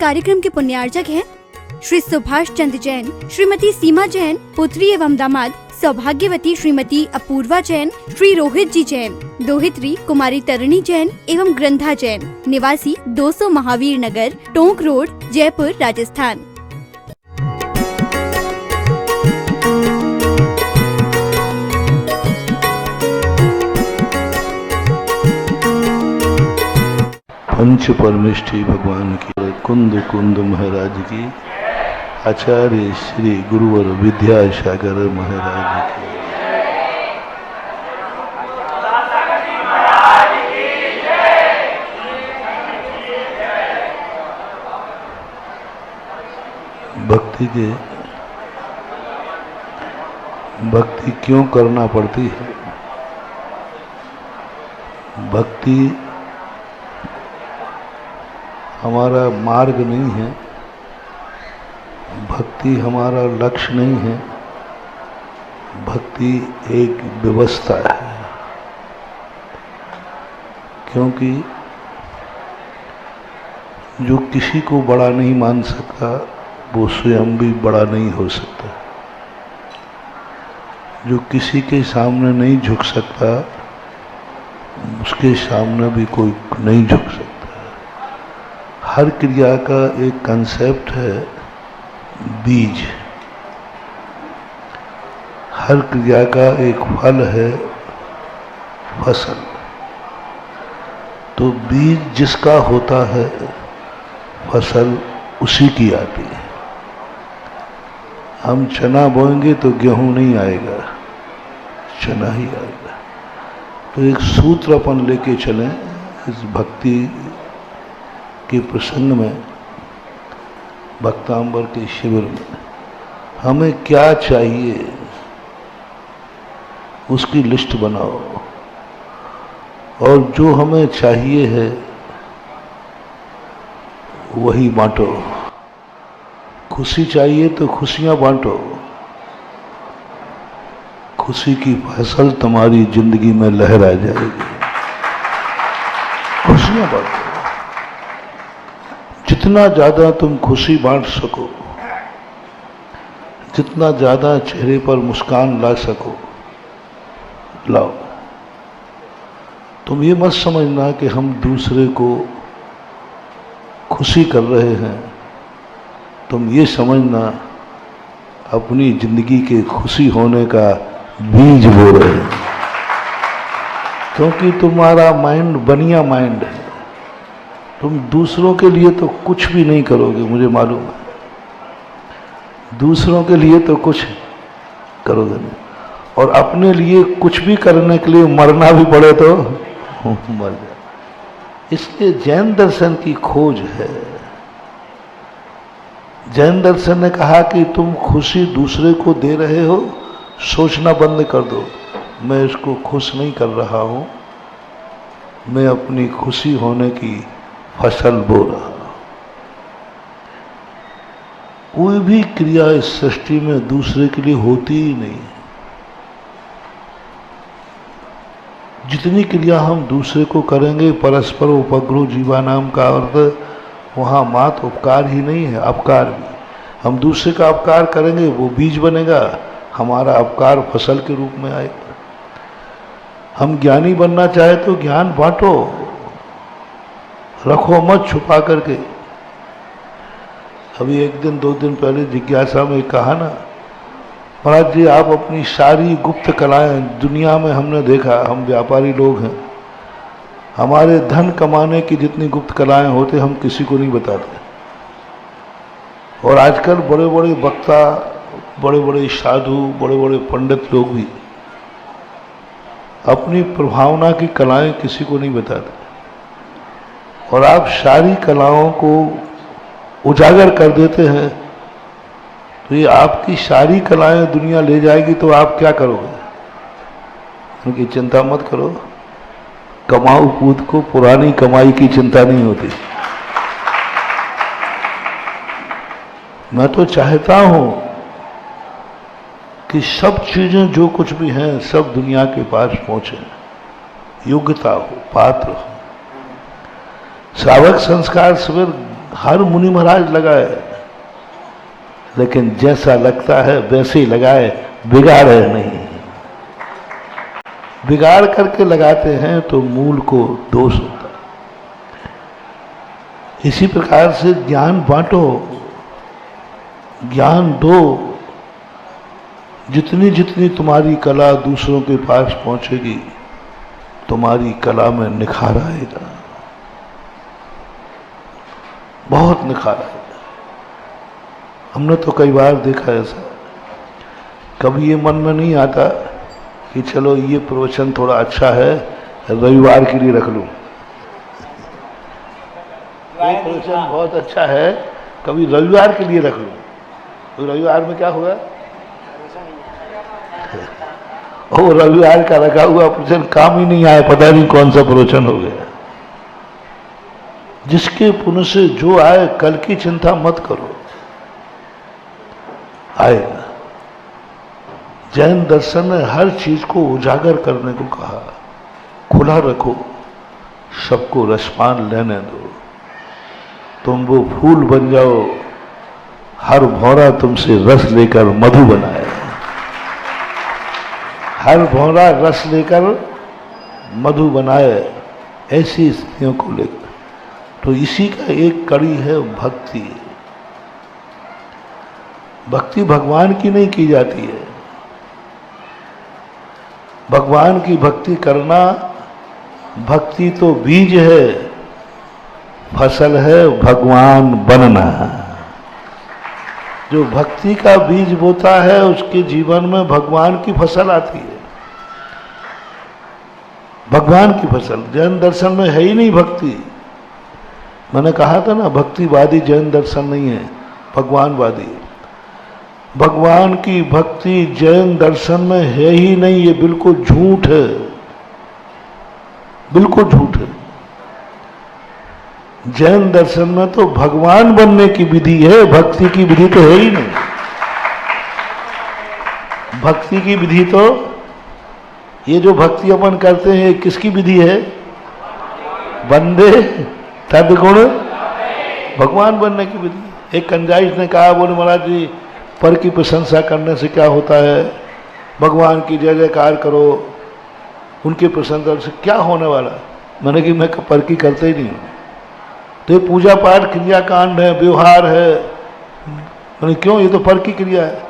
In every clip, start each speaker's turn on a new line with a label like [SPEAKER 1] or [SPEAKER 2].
[SPEAKER 1] कार्यक्रम के पुण्यार्चक हैं श्री सुभाष चंद्र जैन, श्रीमती सीमा जैन, पुत्री एवं दामाद सौभाग्यवती श्रीमती अपूर्वा जैन, श्री रोहित जी जैन, दोहित्री कुमारी तरुणी जैन एवं ग्रंथा जैन, निवासी 200 महावीर नगर, टोंक रोड, जयपुर, राजस्थान।
[SPEAKER 2] पंच परमेष्ठी भगवान की, कुंद कुंद महाराज की, आचार्य श्री गुरुवर विद्यासागर महाराज की। भक्ति क्यों करना पड़ती है? भक्ति हमारा मार्ग नहीं है, भक्ति हमारा लक्ष्य नहीं है, भक्ति एक व्यवस्था है। क्योंकि जो किसी को बड़ा नहीं मान सकता वो स्वयं भी बड़ा नहीं हो सकता। जो किसी के सामने नहीं झुक सकता उसके सामने भी कोई नहीं झुक सकता। हर क्रिया का एक कंसेप्ट है बीज, हर क्रिया का एक फल है फसल। तो बीज जिसका होता है फसल उसी की आती है। हम चना बोएंगे तो गेहूं नहीं आएगा, चना ही आएगा। तो एक सूत्र अपन लेके चलें इस भक्ति के प्रसंग में, भक्तांबर के शिविर में। हमें क्या चाहिए उसकी लिस्ट बनाओ, और जो हमें चाहिए है वही बांटो। खुशी चाहिए तो खुशियां बांटो। खुशी की फसल तुम्हारी जिंदगी में लहरा जाएगी। खुशियां बांटो। जितना ज्यादा तुम खुशी बांट सको, जितना ज्यादा चेहरे पर मुस्कान ला सको, लाओ। तुम ये मत समझना कि हम दूसरे को खुशी कर रहे हैं, तुम ये समझना अपनी जिंदगी के खुशी होने का बीज बो रहे हैं। क्योंकि तुम्हारा माइंड बनिया माइंड है। तुम दूसरों के लिए तो कुछ भी नहीं करोगे, मुझे मालूम है। दूसरों के लिए तो कुछ करोगे नहीं, और अपने लिए कुछ भी करने के लिए मरना भी पड़े तो मर जाए। इसलिए जैन दर्शन की खोज है। जैन दर्शन ने कहा कि तुम खुशी दूसरे को दे रहे हो, सोचना बंद कर दो मैं इसको खुश नहीं कर रहा हूं, मैं अपनी खुशी होने की फसल बो रहा। कोई भी क्रिया इस सृष्टि में दूसरे के लिए होती ही नहीं। जितनी क्रिया हम दूसरे को करेंगे, परस्पर उपग्रह जीवानाम का अर्थ वहाँ मात उपकार ही नहीं है, अपकार भी। हम दूसरे का अपकार करेंगे वो बीज बनेगा, हमारा अपकार फसल के रूप में आएगा। हम ज्ञानी बनना चाहे तो ज्ञान बांटो, रखो मत छुपा करके। अभी एक दिन 2 दिन पहले जिज्ञासा में कहा ना, महाराज जी आप अपनी सारी गुप्त कलाएं, दुनिया में हमने देखा, हम व्यापारी लोग हैं, हमारे धन कमाने की जितनी गुप्त कलाएं होते हम किसी को नहीं बताते। और आजकल बड़े बड़े वक्ता, बड़े बड़े साधु, बड़े बड़े पंडित लोग भी अपनी प्रभावना की कलाएं किसी को नहीं बताते। और आप सारी कलाओं को उजागर कर देते हैं, तो ये आपकी सारी कलाएं दुनिया ले जाएगी तो आप क्या करोगे? उनकी चिंता मत करो। कमाऊ पूत को पुरानी कमाई की चिंता नहीं होती। मैं तो चाहता हूं कि सब चीजें जो कुछ भी हैं सब दुनिया के पास पहुंचे, योग्यता हो, पात्र हो। श्रावक संस्कार शिविर हर मुनि महाराज लगाए, लेकिन जैसा लगता है वैसे ही लगाए, बिगाड़े नहीं। बिगाड़ करके लगाते हैं तो मूल को दोष होता है। इसी प्रकार से ज्ञान बांटो, ज्ञान दो। जितनी जितनी तुम्हारी कला दूसरों के पास पहुंचेगी, तुम्हारी कला में निखार आएगा, बहुत निखार आएगा। हमने तो कई बार देखा ऐसा। कभी ये मन में नहीं आता कि चलो ये प्रवचन थोड़ा अच्छा है, रविवार के लिए रख लूं। ये प्रवचन बहुत अच्छा है, कभी रविवार के लिए रख लूं। तो रविवार में क्या होगा? वो रविवार का रखा हुआ प्रवचन काम ही नहीं आया, पता नहीं कौन सा प्रवचन हो गया। जिसके पुण्य से जो आए, कल की चिंता मत करो, आएगा। जैन दर्शन ने हर चीज को उजागर करने को कहा, खुला रखो, सबको रसपान लेने दो। तुम वो फूल बन जाओ, हर भौरा तुमसे रस लेकर मधु बनाए। हर भौरा रस लेकर मधु बनाए, ऐसी स्त्रियों को लेकर। तो इसी का एक कड़ी है भक्ति। भक्ति भगवान की नहीं की जाती है। भगवान की भक्ति करना, भक्ति तो बीज है, फसल है भगवान बनना। जो भक्ति का बीज बोता है, उसके जीवन में भगवान की फसल आती है। भगवान की फसल जैन दर्शन में है ही नहीं भक्ति। मैंने कहा था ना, भक्तिवादी जैन दर्शन नहीं है, भगवानवादी। भगवान की भक्ति जैन दर्शन में है ही नहीं, ये बिल्कुल झूठ है, बिल्कुल झूठ है। जैन दर्शन में तो भगवान बनने की विधि है, भक्ति की विधि तो है ही नहीं। भक्ति की विधि तो, ये जो भक्ति अपन करते हैं, किसकी विधि है? बंदे तद्गुण भगवान बनने की विधि। एक कंजाइश ने कहा, बोले महाराज जी, पर की प्रशंसा करने से क्या होता है? भगवान की जय जयकार करो, उनकी प्रशंसा से क्या होने वाला? मैंने कि मैं पर की करते ही नहीं हूँ। तो ये पूजा पाठ क्रियाकांड है, व्यवहार है। मैंने क्यों? ये तो पर की क्रिया है।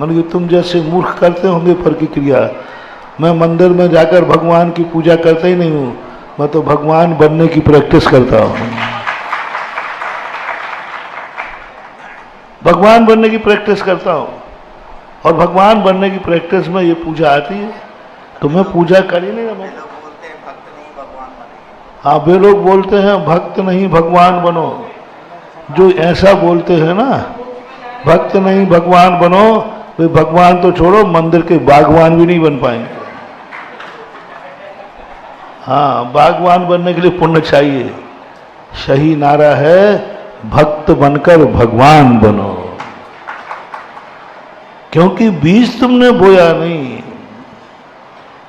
[SPEAKER 2] मैंने कि तुम जैसे मूर्ख करते होंगे पर की क्रिया। मैं मंदिर में जाकर भगवान की पूजा करता ही नहीं हूँ, मैं तो भगवान बनने की प्रैक्टिस करता हूँ। भगवान बनने की प्रैक्टिस करता हूँ, और भगवान बनने की प्रैक्टिस में ये पूजा आती है। तो मैं पूजा कर ही नहीं रहा। हाँ, वे लोग बोलते हैं भक्त नहीं भगवान बनो। जो ऐसा बोलते हैं ना, भक्त नहीं भगवान बनो, वे भगवान तो छोड़ो, मंदिर के बागवान भी नहीं बन पाएंगे। हाँ, बागवान बनने के लिए पुण्य चाहिए। सही नारा है, भक्त बनकर भगवान बनो। क्योंकि बीज तुमने बोया नहीं।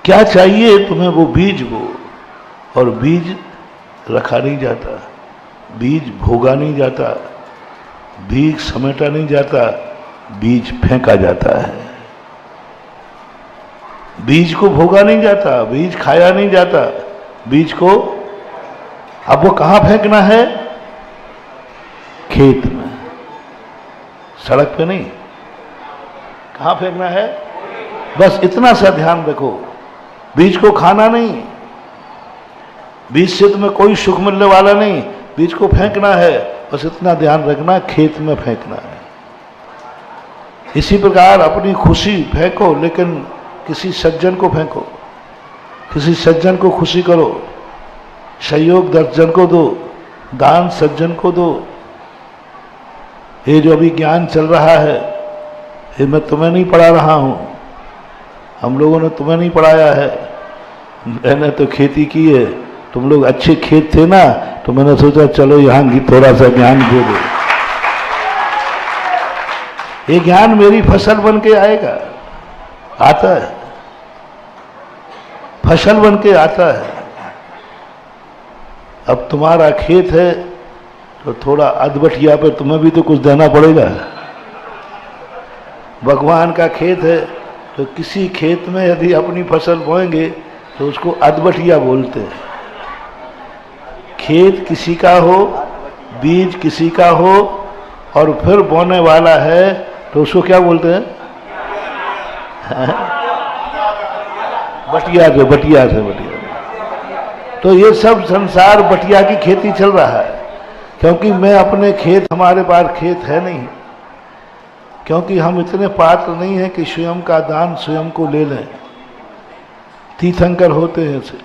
[SPEAKER 2] क्या चाहिए तुम्हें? वो बीज बो। और बीज रखा नहीं जाता, बीज भोगा नहीं जाता, बीज समेटा नहीं जाता, बीज फेंका जाता है। बीज को भोगा नहीं जाता, बीज खाया नहीं जाता, बीज को अब वो कहाँ फेंकना है? खेत में, सड़क पे नहीं। कहाँ फेंकना है? बस इतना सा ध्यान रखो। बीज को खाना नहीं, बीज से तुम्हें कोई सुख मिलने वाला नहीं, बीज को फेंकना है। बस इतना ध्यान रखना, खेत में फेंकना है। इसी प्रकार अपनी खुशी फेंको, लेकिन किसी सज्जन को फेंको, किसी सज्जन को खुशी करो, सहयोग 10 जन को दो, दान सज्जन को दो। ये जो अभी ज्ञान चल रहा है, ये मैं तुम्हें नहीं पढ़ा रहा हूँ, हम लोगों ने तुम्हें नहीं पढ़ाया है। मैंने तो खेती की है, तुम लोग अच्छे खेत थे ना, तो मैंने सोचा चलो यहाँ की थोड़ा सा ज्ञान दे दो। ये ज्ञान मेरी फसल बन के आएगा, आता है, फसल बन के आता है। अब तुम्हारा खेत है, तो थोड़ा अधबटिया पे तुम्हें भी तो कुछ देना पड़ेगा। भगवान का खेत है तो किसी खेत में यदि अपनी फसल बोएंगे तो उसको अधबटिया बोलते हैं। खेत किसी का हो, बीज किसी का हो और फिर बोने वाला है तो उसको क्या बोलते हैं? बटिया से, बटिया से, बटिया। तो ये सब संसार बटिया की खेती चल रहा है, क्योंकि मैं अपने खेत, हमारे पास खेत है नहीं, क्योंकि हम इतने पात्र नहीं हैं कि स्वयं का दान स्वयं को ले लें। तीर्थंकर होते हैं ऐसे।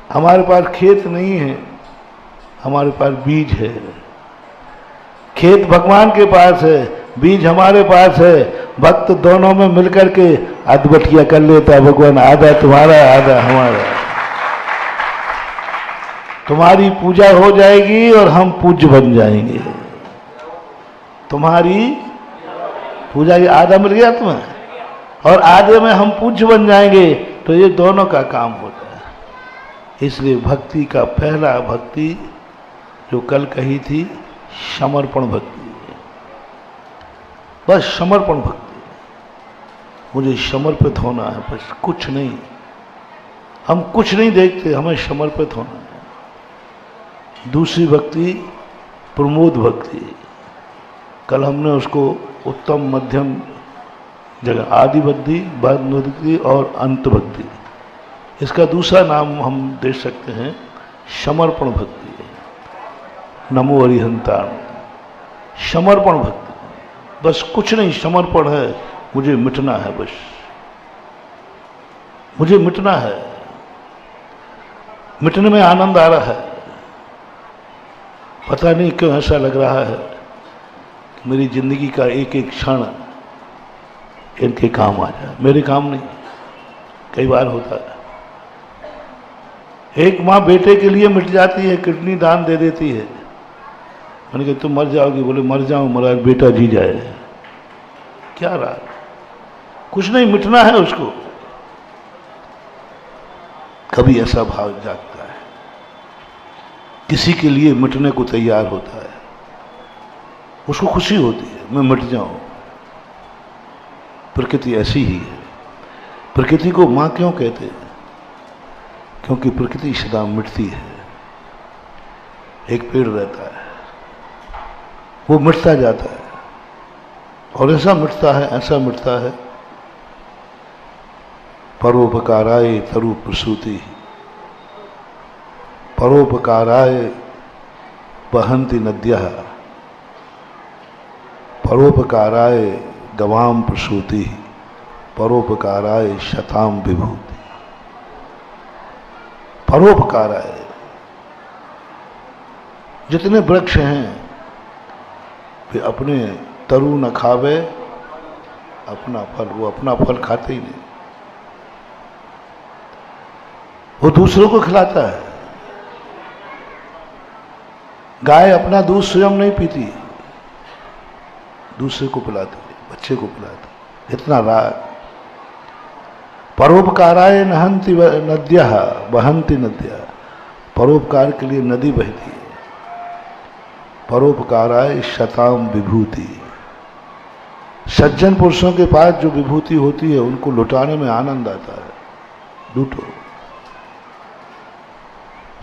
[SPEAKER 2] हमारे पास खेत नहीं है, हमारे पास बीज है। खेत भगवान के पास है, बीज हमारे पास है। भक्त दोनों में मिलकर के अधबटिया कर लेता है भगवान, आधा तुम्हारा आधा हमारा। तुम्हारी पूजा हो जाएगी और हम पूज्य बन जाएंगे। तुम्हारी पूजा के आधा मिल गया तुम्हें और आधे में हम पूज्य बन जाएंगे। तो ये दोनों का काम होता है। इसलिए भक्ति का पहला भक्ति जो कल कही थी, समर्पण भक्ति। बस समर्पण भक्ति, मुझे समर्पित होना है, बस कुछ नहीं। हम कुछ नहीं देखते, हमें समर्पित होना है। दूसरी भक्ति प्रमोद भक्ति। कल हमने उसको उत्तम मध्यम जगह आदि भक्ति, मध्य भक्ति और अंत भक्ति, इसका दूसरा नाम हम दे सकते हैं समर्पण भक्ति। नमो अरिहंताण, समर्पण भक्ति। बस कुछ नहीं, समर्पण है, मुझे मिटना है, बस मुझे मिटना है। मिटने में आनंद आ रहा है। पता नहीं क्यों ऐसा लग रहा है कि मेरी जिंदगी का एक एक क्षण इनके काम आ जाए, मेरे काम नहीं। कई बार होता है, एक माँ बेटे के लिए मिट जाती है, किडनी दान दे देती है। मैंने कहा तुम मर जाओगी? बोले मर जाऊं, मरा बेटा जी जाए। क्या रहा? कुछ नहीं, मिटना है उसको। कभी ऐसा भाव जागता है, किसी के लिए मिटने को तैयार होता है, उसको खुशी होती है, मैं मिट जाऊं। प्रकृति ऐसी ही है। प्रकृति को मां क्यों कहते हैं? क्योंकि प्रकृति सदा मिटती है। एक पेड़ रहता है, वो मिटता जाता है और ऐसा मिटता है, ऐसा मिटता है। परोपकाराय तरु प्रसूति, परोपकाराय वहन्ति नद्यः, परोपकाराय गवाम प्रसूति, परोपकाराय शताम विभूति। परोपकाराय, जितने वृक्ष हैं वे अपने तरु न खावे अपना फल, वो अपना फल खाते ही नहीं, वो दूसरों को खिलाता है। गाय अपना दूध स्वयं नहीं पीती, दूसरे को पिलाती है, बच्चे को पिलाती। इतना राग। परोपकाराय नहंति नद्यः वहन्ति नद्यः, परोपकार के लिए नदी बहती है। परोपकाराय शताम विभूति, सज्जन पुरुषों के पास जो विभूति होती है उनको लुटाने में आनंद आता है। लूटो,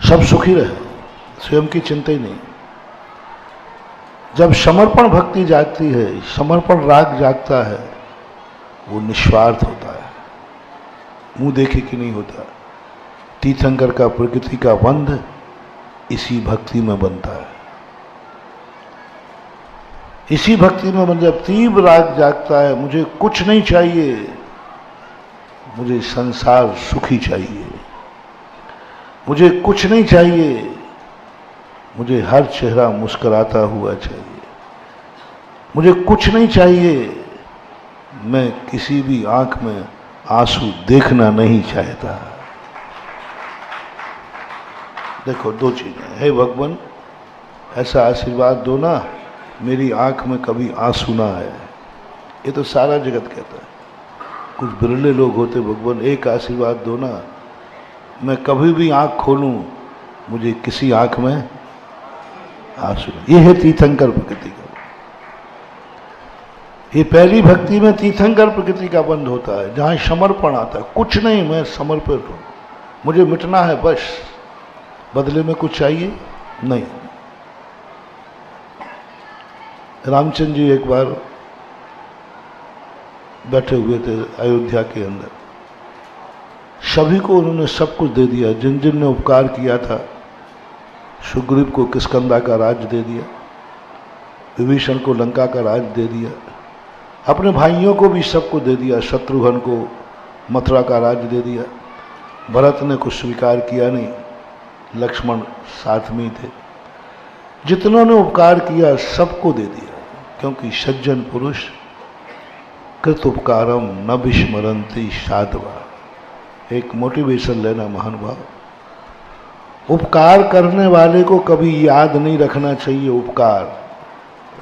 [SPEAKER 2] सब सुखी रहे, स्वयं की चिंता ही नहीं। जब समर्पण भक्ति जागती है, समर्पण राग जागता है, वो निस्वार्थ होता है, मुंह देखे कि नहीं होता। तीर्थंकर का प्रकृति का बंध इसी भक्ति में बनता है। इसी भक्ति में जब तीव्र राग जागता है, मुझे कुछ नहीं चाहिए, मुझे संसार सुखी चाहिए, मुझे कुछ नहीं चाहिए, मुझे हर चेहरा मुस्कुराता हुआ चाहिए, मुझे कुछ नहीं चाहिए, मैं किसी भी आंख में आंसू देखना नहीं चाहता। देखो दो चीजें, हे भगवान ऐसा आशीर्वाद दो ना, मेरी आंख में कभी आंसू ना आए। ये तो सारा जगत कहता है। कुछ बिरले लोग होते, भगवान एक आशीर्वाद दो ना, मैं कभी भी आंख खोलूं मुझे किसी आंख में आंसू। ये है तीर्थंकर प्रकृति का। ये पहली भक्ति में तीर्थंकर प्रकृति का बंध होता है, जहां समर्पण आता है। कुछ नहीं, मैं समर्पित हूं, मुझे मिटना है बस, बदले में कुछ चाहिए नहीं। रामचंद्र जी एक बार बैठे हुए थे अयोध्या के अंदर, सभी को उन्होंने सब कुछ दे दिया। जिन जिन ने उपकार किया था, सुग्रीव को किष्किंधा का राज दे दिया, विभीषण को लंका का राज दे दिया, अपने भाइयों को भी सबको दे दिया। शत्रुघ्न को मथुरा का राज दे दिया। भरत ने कुछ स्वीकार किया नहीं, लक्ष्मण साथ में ही थे। जितनों ने उपकार किया सबको दे दिया, क्योंकि सज्जन पुरुष कृत उपकारम न विस्मरन्ति साधवा। एक मोटिवेशन लेना महानुभाव। उपकार करने वाले को कभी याद नहीं रखना चाहिए। उपकार,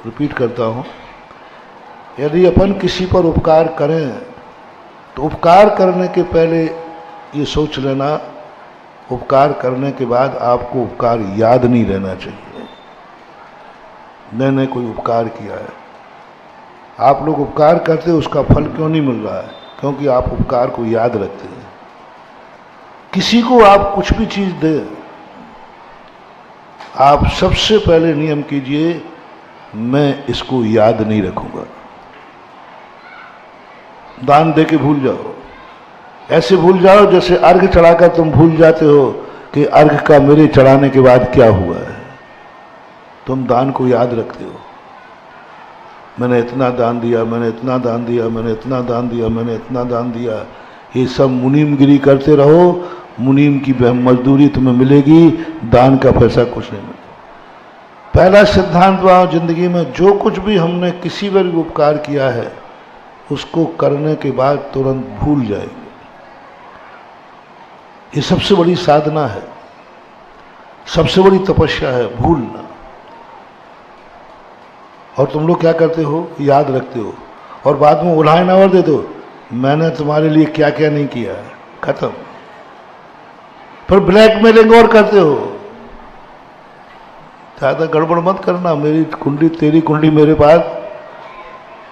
[SPEAKER 2] रिपीट करता हूं, यदि अपन किसी पर उपकार करें तो उपकार करने के पहले ये सोच लेना, उपकार करने के बाद आपको उपकार याद नहीं रहना चाहिए। मैंने कोई उपकार किया है, आप लोग उपकार करते, उसका फल क्यों नहीं मिल रहा है? क्योंकि आप उपकार को याद रखते हैं। किसी को आप कुछ भी चीज दें, आप सबसे पहले नियम कीजिए, मैं इसको याद नहीं रखूंगा। दान दे के भूल जाओ, ऐसे भूल जाओ जैसे अर्घ चढ़ाकर तुम भूल जाते हो कि अर्घ का मेरे चढ़ाने के बाद क्या हुआ है। तुम दान को याद रखते हो, मैंने इतना दान दिया, मैंने इतना दान दिया, मैंने इतना दान दिया, मैंने इतना दान दिया। ये सब मुनीमगिरी करते रहो, मुनीम की मजदूरी तुम्हें मिलेगी, दान का पैसा कुछ नहीं मिलेगा। पहला सिद्धांत वहाँ जिंदगी में, जो कुछ भी हमने किसी पर भी उपकार किया है उसको करने के बाद तुरंत भूल जाएंगे। ये सबसे बड़ी साधना है, सबसे बड़ी तपस्या है, भूलना। और तुम लोग क्या करते हो, याद रखते हो और बाद में उल्हाएं और दे दो, मैंने तुम्हारे लिए क्या क्या नहीं किया है, खत्म। फिर ब्लैकमेलिंग और करते हो। ज्यादा गड़बड़ मत करना, मेरी कुंडली तेरी कुंडली मेरे पास,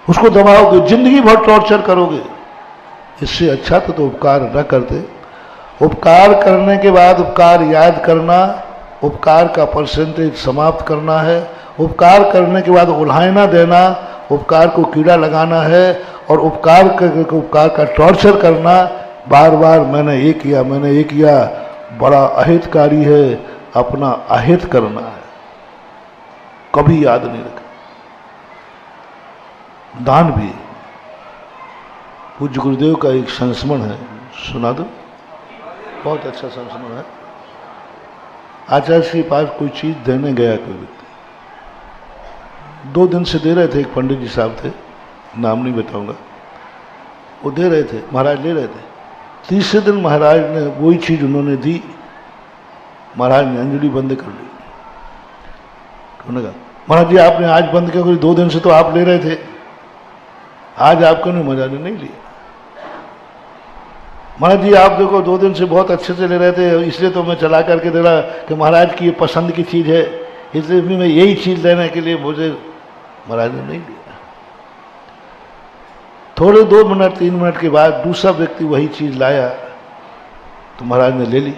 [SPEAKER 2] उसको दबाओगे, जिंदगी भर टॉर्चर करोगे। इससे अच्छा तो उपकार न करते। उपकार करने के बाद उपकार याद करना, उपकार का परसेंटेज समाप्त करना है। उपकार करने के बाद उल्हायना देना, उपकार को कीड़ा लगाना है और उपकार का टॉर्चर करना, बार बार मैंने ये किया, मैंने ये किया, बड़ा अहितकारी है। अपना अहित करना है, कभी याद नहीं रखना। दान भी, पूज्य गुरुदेव का एक संस्मरण है, सुना दो, बहुत अच्छा संस्मरण है। आचार्य के पास कोई चीज देने गया कोई व्यक्ति, 2 दिन से दे रहे थे। एक पंडित जी साहब थे, नाम नहीं बताऊंगा, वो दे रहे थे, महाराज ले रहे थे। तीसरे दिन महाराज ने वही चीज उन्होंने दी, महाराज ने अंजलि बंद कर ली। उन्होंने कहा, महाराज जी आपने आज बंद किया, 2 दिन से तो आप ले रहे थे, आज आपको नहीं, महाराज ने नहीं लिया। महाराज जी आप देखो 2 दिन से बहुत अच्छे से ले रहे थे, इसलिए तो मैं चला करके दे रहा कि महाराज की ये पसंद की चीज है, इसलिए भी मैं यही चीज लेने के लिए मुझे, महाराज ने नहीं लिया। थोड़े 2 मिनट 3 मिनट के बाद दूसरा व्यक्ति वही चीज लाया तो महाराज ने ले ली।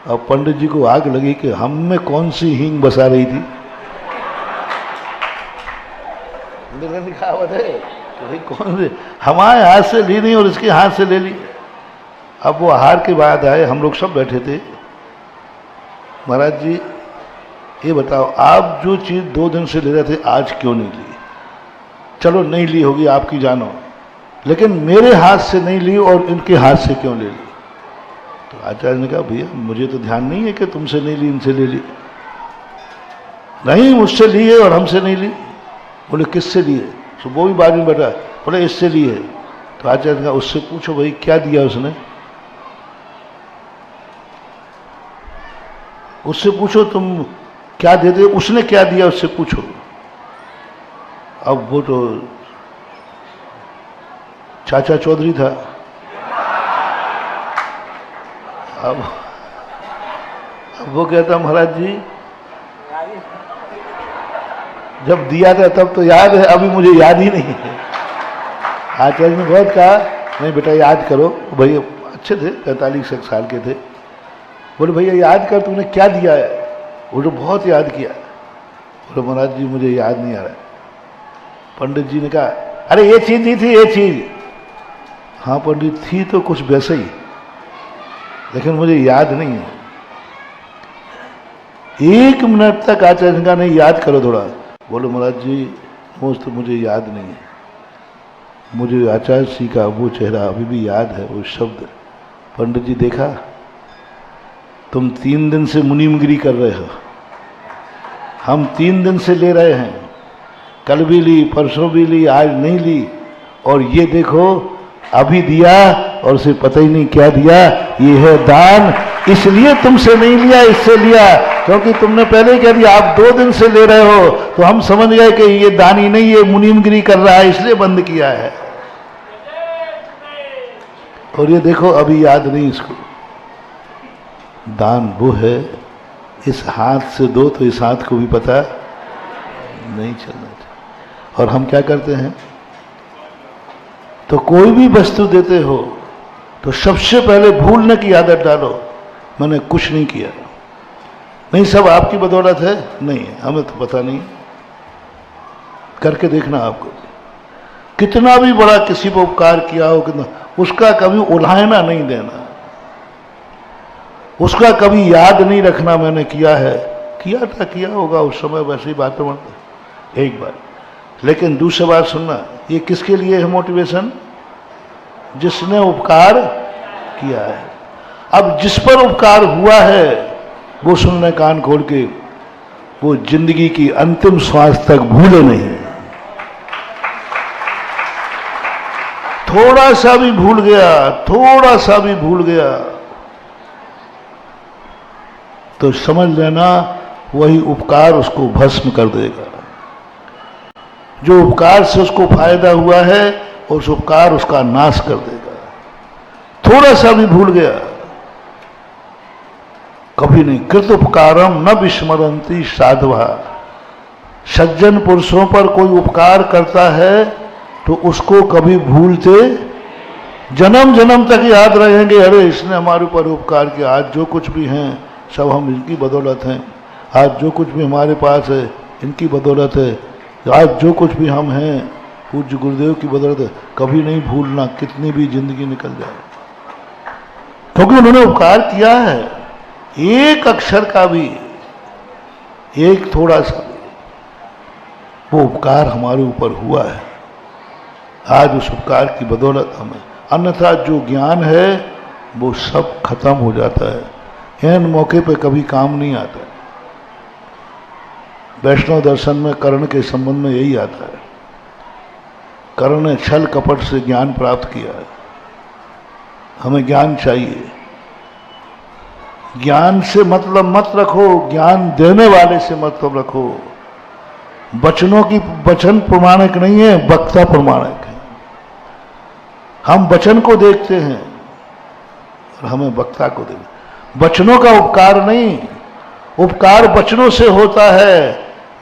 [SPEAKER 2] अब पंडित जी को आग लगी कि हम में कौन सी हींग बसा रही थी। कहावत है कि भाई कौन से, हमारे हाथ से ली नहीं और इसके हाथ से ले ली। अब वो आहार के बाद आए, हम लोग सब बैठे थे। महाराज जी ये बताओ, आप जो चीज 2 दिन से ले रहे थे आज क्यों नहीं ली? चलो नहीं ली होगी आपकी जानो, लेकिन मेरे हाथ से नहीं ली और इनके हाथ से क्यों ले ली? तो आचार्य ने कहा, भैया मुझे तो ध्यान नहीं है कि तुमसे नहीं ली, इनसे ले ली। नहीं, मुझसे ली है और हमसे नहीं ली। बोले किससे लिए? तो वो भी बाद में बैठा, बोले इससे लिए। तो आचार्य ने कहा, उससे पूछो भाई क्या दिया उसने, उससे पूछो तुम क्या दे दे, उसने क्या दिया उससे पूछो। अब वो तो चाचा चौधरी था। अब वो कहता, महाराज जी जब दिया था तब तो याद है, अभी मुझे याद ही नहीं है। आचार्य ने बहुत कहा नहीं बेटा याद करो। भैया अच्छे थे, 45 साल के थे। बोले भैया याद कर, तूने क्या दिया है? वो तो बहुत याद किया। बोले महाराज जी मुझे याद नहीं आ रहा है। पंडित जी ने कहा अरे ये चीज दी थी, ये चीज। हाँ पंडित थी तो कुछ वैसे ही, लेकिन मुझे याद नहीं है। 1 मिनट तक आचार्य का नहीं याद करो थोड़ा। बोलो महाराज जी तो मुझे याद नहीं है। मुझे आचार्य जी का वो चेहरा अभी भी याद है, वो शब्द। पंडित जी देखा तुम 3 दिन से मुनीमगिरी कर रहे हो, हम 3 दिन से ले रहे हैं, कल भी ली, परसों भी ली, आज नहीं ली, और ये देखो अभी दिया और उसे पता ही नहीं क्या दिया। ये है दान, इसलिए तुमसे नहीं लिया, इससे लिया क्योंकि तुमने पहले कह दिया आप 2 दिन से ले रहे हो, तो हम समझ गए कि ये दानी नहीं, ये मुनीमगिरी कर रहा है, इसलिए बंद किया है। और ये देखो अभी याद नहीं इसको। दान वो है, इस हाथ से दो तो इस हाथ को भी पता नहीं चलना चाहिए। और हम क्या करते हैं, तो कोई भी वस्तु देते हो तो सबसे पहले भूलने की आदत डालो, मैंने कुछ नहीं किया, नहीं सब आपकी बदौलत है। नहीं हमें तो पता नहीं, करके देखना आपको। कितना भी बड़ा किसी को उपकार किया हो, कितना, उसका कभी उल्हाना नहीं देना, उसका कभी याद नहीं रखना मैंने किया है, किया था किया होगा उस समय, वैसे ही बातें बनते एक बार। लेकिन दूसरी बात सुनना, ये किसके लिए है मोटिवेशन? जिसने उपकार किया है। अब जिस पर उपकार हुआ है वो सुनने कान खोल के, वो जिंदगी की अंतिम श्वास तक भूले नहीं। थोड़ा सा भी भूल गया, थोड़ा सा भी भूल गया तो समझ लेना वही उपकार उसको भस्म कर देगा। जो उपकार से उसको फायदा हुआ है उस उपकार उसका नाश कर देगा। थोड़ा सा भी भूल गया कभी नहीं। कृत उपकारम न विस्मरंती साधवा। सज्जन पुरुषों पर कोई उपकार करता है तो उसको कभी भूलते, जन्म जन्म तक याद रहेंगे, अरे इसने हमारे ऊपर उपकार किया, आज जो कुछ भी हैं सब हम इनकी बदौलत हैं, आज जो कुछ भी हमारे पास है इनकी बदौलत है, आज जो कुछ भी हम हैं पूज्य गुरुदेव की बदौलत है। कभी नहीं भूलना, कितनी भी जिंदगी निकल जाए, क्योंकि उन्होंने उपकार किया है। एक अक्षर का भी, एक थोड़ा सा भी वो उपकार हमारे ऊपर हुआ है। आज उस उपकार की बदौलत हमें, अन्यथा जो ज्ञान है वो सब खत्म हो जाता है, एन मौके पे कभी काम नहीं आता। वैष्णव दर्शन में कर्ण के संबंध में यही आता है। कर्ण ने छल कपट से ज्ञान प्राप्त किया है। हमें ज्ञान चाहिए, ज्ञान से मतलब मत रखो, ज्ञान देने वाले से मतलब रखो। वचनों की, वचन प्रमाणिक नहीं है, वक्ता प्रमाणिक है। हम वचन को देखते हैं और हमें वक्ता को देखते। वचनों का उपकार नहीं, उपकार वचनों से होता है,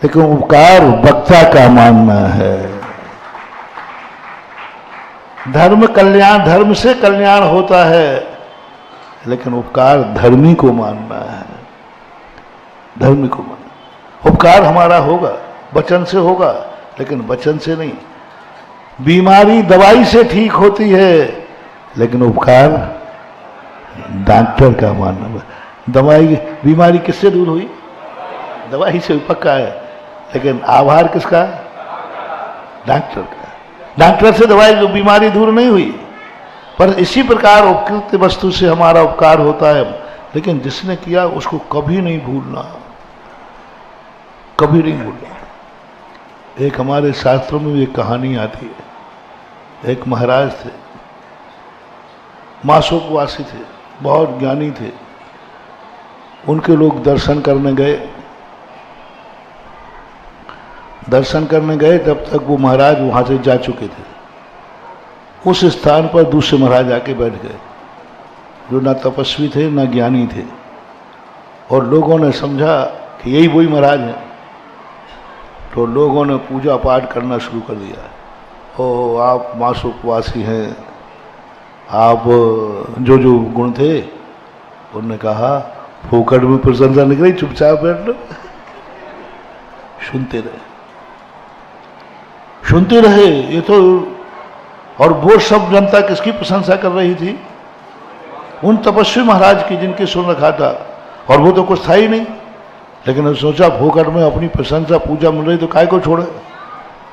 [SPEAKER 2] लेकिन उपकार वक्ता का मानना है। धर्म कल्याण, धर्म से कल्याण होता है, लेकिन उपकार धर्मी को मानना है, धर्मी को मानना। उपकार हमारा होगा, वचन से होगा, लेकिन वचन से नहीं। बीमारी दवाई से ठीक होती है, लेकिन उपकार डॉक्टर का मानना। दवाई, बीमारी किससे दूर हुई? दवाई से पक्का है, लेकिन आभार किसका? डॉक्टर का। डॉक्टर से दवाई, जो बीमारी दूर नहीं हुई। पर इसी प्रकार उपकृत वस्तु से हमारा उपकार होता है, लेकिन जिसने किया उसको कभी नहीं भूलना, कभी नहीं भूलना। एक हमारे शास्त्रों में भी एक कहानी आती है। एक महाराज थे, मासोपवासी थे, बहुत ज्ञानी थे। उनके लोग दर्शन करने गए। दर्शन करने गए तब तक वो महाराज वहां से जा चुके थे। उस स्थान पर दूसरे महाराज आके बैठ गए, जो ना तपस्वी थे ना ज्ञानी थे। और लोगों ने समझा कि यही वही महाराज हैं। तो लोगों ने पूजा पाठ करना शुरू कर दिया। ओ आप मासुकवासी हैं, आप जो जो गुण थे, उन्होंने कहा फोकट में प्रशंसा निकली, चुपचाप बैठ लो। सुनते रहे ये तो। और वो सब जनता किसकी प्रशंसा कर रही थी? उन तपस्वी महाराज की, जिनके सुन रखा था, और वो तो कुछ था ही नहीं। लेकिन उसने सोचा फोकट में अपनी प्रशंसा पूजा मिल रही तो काय को छोड़े,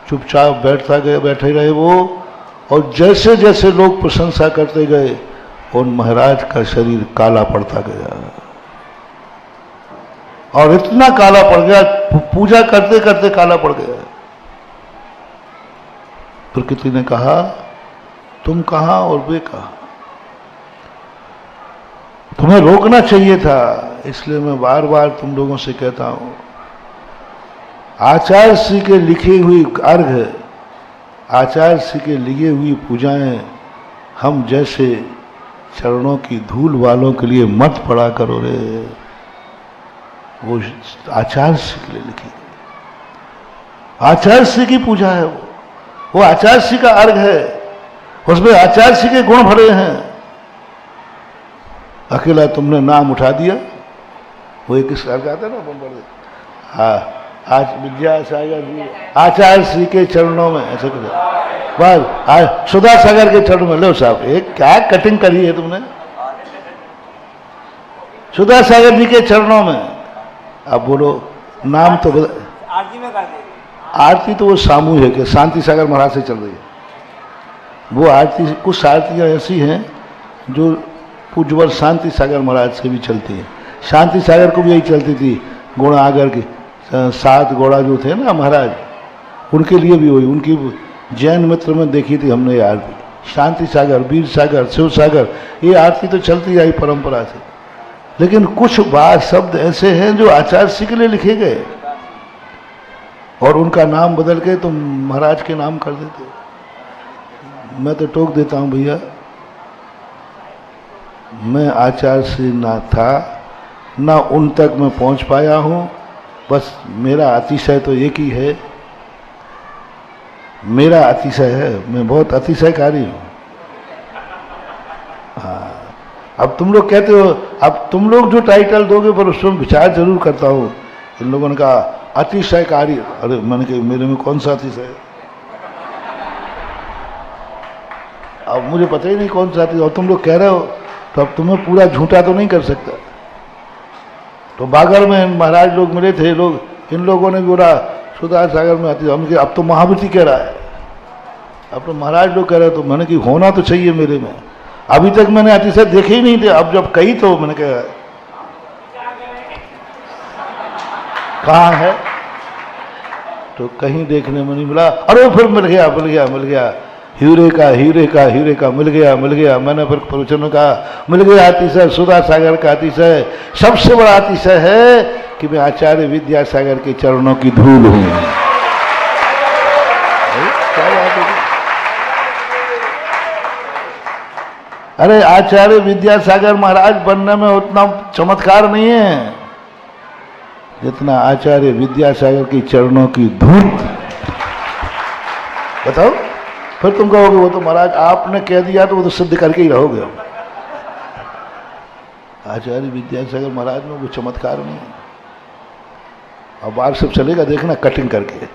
[SPEAKER 2] चुपचाप बैठे रहे वो। और जैसे जैसे लोग प्रशंसा करते गए, उन महाराज का शरीर काला पड़ता गया, और इतना काला पड़ गया, पूजा करते करते काला पड़ गया। प्रकृति ने कहा तुम कहां और वे कहां, तुम्हें रोकना चाहिए था। इसलिए मैं बार बार तुम लोगों से कहता हूं, आचार्य श्री के लिखी हुई अर्घ, आचार्य श्री के लिए हुई पूजाएं हम जैसे चरणों की धूल वालों के लिए मत पड़ा करो रे। वो आचार्य श्री के लिए लिखी, आचार्य श्री की पूजा है वो आचार्य श्री का अर्घ है, उसमें आचार्य श्री के गुण भरे हैं। अकेला तुमने नाम उठा दिया, वो एक अर्घ आता ना बड़े, हाँ आज विद्यासागर जी आचार्य श्री के चरणों में, ऐसे कुछ बस आज सुधा सागर के चरणों में। लो साहब, एक क्या कटिंग करी है तुमने, सुधा सागर जी के चरणों में। अब बोलो नाम तो
[SPEAKER 3] आरती में कर दे।
[SPEAKER 2] आरती तो वो सामूहिक है, शांति सागर महाराज से चल रही है वो आरती। कुछ आरतियाँ ऐसी हैं जो पूज्यवर शांति सागर महाराज से भी चलती हैं। शांति सागर को भी यही चलती थी, गुण आगर की 7 घोड़ा जो थे ना महाराज, उनके लिए भी वही, उनकी जैन मित्र में देखी थी हमने ये आरती। शांति सागर, वीर सागर, शिव सागर, ये आरती तो चलती आई परंपरा से। लेकिन कुछ बात शब्द ऐसे हैं जो आचार्य श्री के लिए लिखे गए, और उनका नाम बदल के तुम महाराज के नाम कर देते। मैं तो टोक देता हूँ भैया, मैं आचार्य श्री ना था, ना उन तक मैं पहुँच पाया हूँ। बस मेरा अतिशय तो एक ही है, मेरा अतिशय है, मैं बहुत अतिशयकारी हूँ। हाँ, अब तुम लोग कहते हो, अब तुम लोग जो टाइटल दोगे पर उसमें विचार जरूर करता हूँ। इन लोगों ने कहा अतिशयकारी, अरे मैंने कहा मेरे में कौन सा अतिशय है? अब मुझे पता ही नहीं कौन सा अतिशय, और तुम लोग कह रहे हो तो अब तुम्हें पूरा झूठा तो नहीं कर सकता। तो बागर में महाराज लोग मिले थे, लोग इन लोगों ने भी बोला सुधा सागर में अतिशय, हमने अब तो महावृत्ति कह रहा है, अब तो महाराज लोग कह रहे, तो मैंने कि होना तो चाहिए मेरे में। अभी तक मैंने अतिशय देखे ही नहीं थे, अब जब कही तो मैंने कहा कहाँ है, तो कहीं देखने में नहीं मिला। अरे फिर मिल गया हीरे का मिल गया। मैंने फिर प्रवचन में कहा मिल गया अतिशय, सुधा सागर का अतिशय सबसे बड़ा अतिशय है कि मैं आचार्य विद्यासागर के चरणों की धूल हूं। क्या बात है? अरे आचार्य विद्यासागर महाराज बनने में उतना चमत्कार नहीं है जितना आचार्य विद्यासागर के चरणों की धूल। बताओ, फिर तुम कहोगे वो तो महाराज आपने कह दिया तो वो तो सिद्ध करके ही रहोगे। आचार्य विद्यासागर महाराज में वो चमत्कार नहीं है। अब वार्षिप चलेगा, देखना कटिंग करके।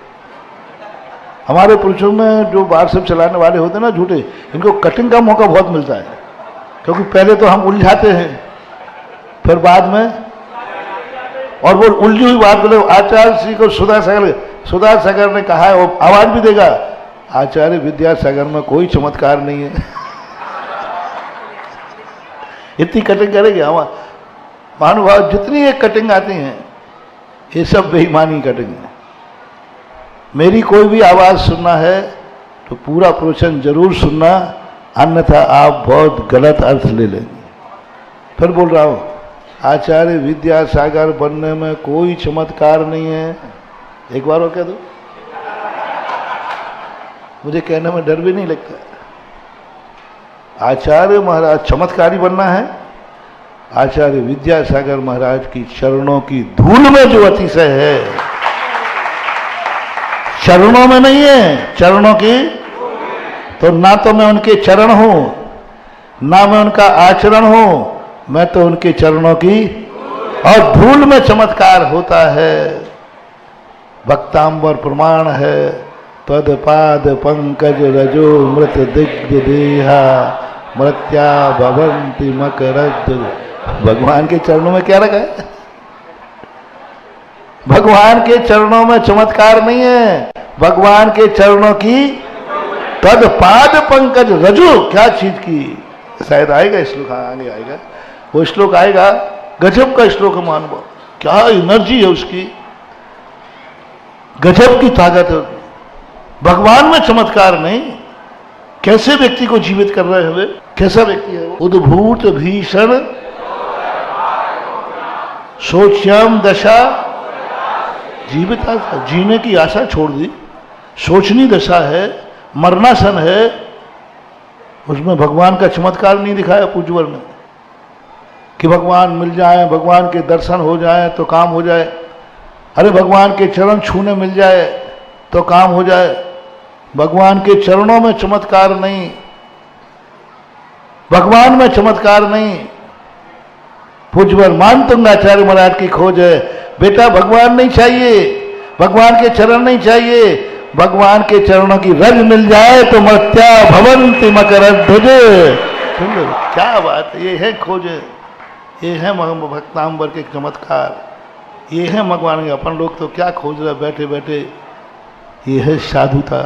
[SPEAKER 2] हमारे पुरुषों में जो वार्षिप चलाने वाले होते हैं ना झूठे, इनको कटिंग का मौका बहुत मिलता है, क्योंकि पहले तो हम उलझाते हैं, फिर बाद में, और वो उलझी हुई बात बोले आचार्य श्री को सुधा सागर ने कहा है, वो आवाज भी देगा आचार्य विद्यासागर में कोई चमत्कार नहीं है। इतनी कटिंग करेंगे हम महानुभाव, जितनी ये कटिंग आती हैं ये सब बेईमानी कटिंग है। मेरी कोई भी आवाज सुनना है तो पूरा प्रवचन जरूर सुनना, अन्यथा आप बहुत गलत अर्थ ले लेंगे। फिर बोल रहा हूं, आचार्य विद्यासागर बनने में कोई चमत्कार नहीं है। एक बार और कह दो, मुझे कहने में डर भी नहीं लगता। आचार्य महाराज चमत्कारी बनना है, आचार्य विद्यासागर महाराज की चरणों की धूल में जो अतिशय है चरणों में नहीं है, चरणों की। तो ना तो मैं उनके चरण हूं, ना मैं उनका आचरण हूं, मैं तो उनके चरणों की और धूल में चमत्कार होता है। भक्तांबर प्रमाण है, तद पाद पंकज रजो मृत दिग्ध देहा मृत्या भवंति मकरद। भगवान के चरणों में क्या रखा है? भगवान के चरणों में चमत्कार नहीं है, भगवान के चरणों की तद पाद पंकज रजो। क्या चीज की? शायद आएगा श्लोक, आगे आएगा वो श्लोक, आएगा गजब का श्लोक है। मान लो क्या एनर्जी है उसकी, गजब की ताकत है। भगवान में चमत्कार नहीं, कैसे व्यक्ति को जीवित कर रहे हैं वे? कैसा व्यक्ति है वो? उद्भूत भीषण सोच्यम दशा जीवित आशा, जीने की आशा छोड़ दी, सोचनी दशा है, मरणासन है, उसमें भगवान का चमत्कार नहीं दिखाया पूज्यवर ने कि भगवान मिल जाए, भगवान के दर्शन हो जाए तो काम हो जाए। अरे भगवान के चरण छूने मिल जाए तो काम हो जाए। भगवान के चरणों में चमत्कार नहीं, भगवान में चमत्कार नहीं। पूज्यवर मानतुंगाचार्य महाराज की खोज है, बेटा भगवान नहीं चाहिए, भगवान के चरण नहीं चाहिए, भगवान के चरणों की रज मिल जाए तो मर्त्या भवंति मकरध्वज। क्या बात है, ये है खोज, ये है भक्तांबर के चमत्कार, ये है भगवान के। अपन लोग तो क्या खोज रहे बैठे बैठे, ये है साधुता।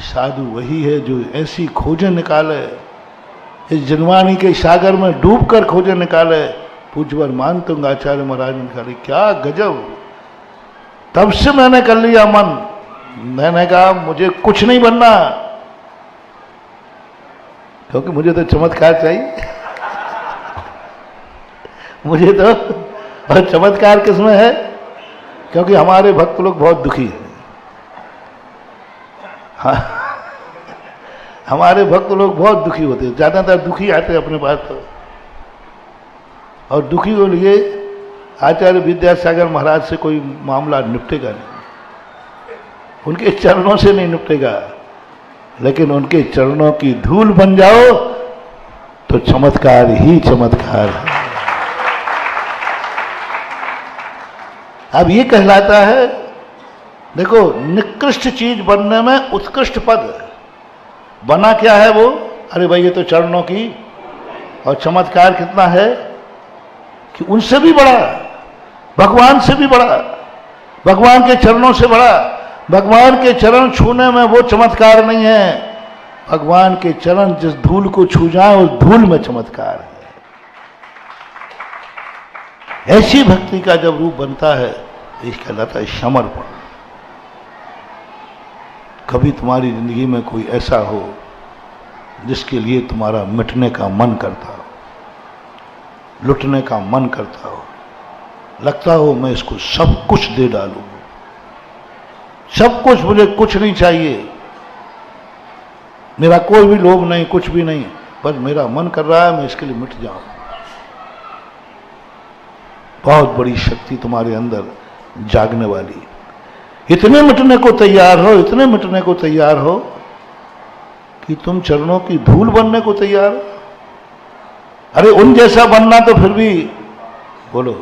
[SPEAKER 2] साधु वही है जो ऐसी खोजें निकाले, इस जनवाणी के सागर में डूबकर खोजें निकाले। पूज्यवर मानतुंगाचार्य महाराज ने निकाली, क्या गजब। तब से मैंने कर लिया मन, मैंने कहा मुझे कुछ नहीं बनना, क्योंकि मुझे तो चमत्कार चाहिए। मुझे तो, और चमत्कार किसमें है? क्योंकि हमारे भक्त लोग बहुत दुखी हैं। हाँ, हमारे भक्त लोग बहुत दुखी होते हैं, ज्यादातर दुखी आते हैं अपने पास तो। और दुखी को लिए आचार्य विद्यासागर महाराज से कोई मामला निपटेगा नहीं, उनके चरणों से नहीं निपटेगा, लेकिन उनके चरणों की धूल बन जाओ तो चमत्कार ही चमत्कार है। अब ये कहलाता है, देखो निकृष्ट चीज बनने में उत्कृष्ट पद बना क्या है वो? अरे भाई ये तो चरणों की, और चमत्कार कितना है कि उनसे भी बड़ा, भगवान से भी बड़ा, भगवान के चरणों से बड़ा। भगवान के चरण छूने में वो चमत्कार नहीं है, भगवान के चरण जिस धूल को छू जाए उस धूल में चमत्कार है। ऐसी भक्ति का जब रूप बनता है, इसका कहलाता है समर्पण। कभी तुम्हारी जिंदगी में कोई ऐसा हो जिसके लिए तुम्हारा मिटने का मन करता हो, लुटने का मन करता हो, लगता हो मैं इसको सब कुछ दे डालूं, सब कुछ, मुझे कुछ नहीं चाहिए, मेरा कोई भी लोभ नहीं, कुछ भी नहीं, बस मेरा मन कर रहा है मैं इसके लिए मिट जाऊं। बहुत बड़ी शक्ति तुम्हारे अंदर जागने वाली। इतने मिटने को तैयार हो, इतने मिटने को तैयार हो कि तुम चरणों की धूल बनने को तैयार हो। अरे उन जैसा बनना तो फिर भी बोलो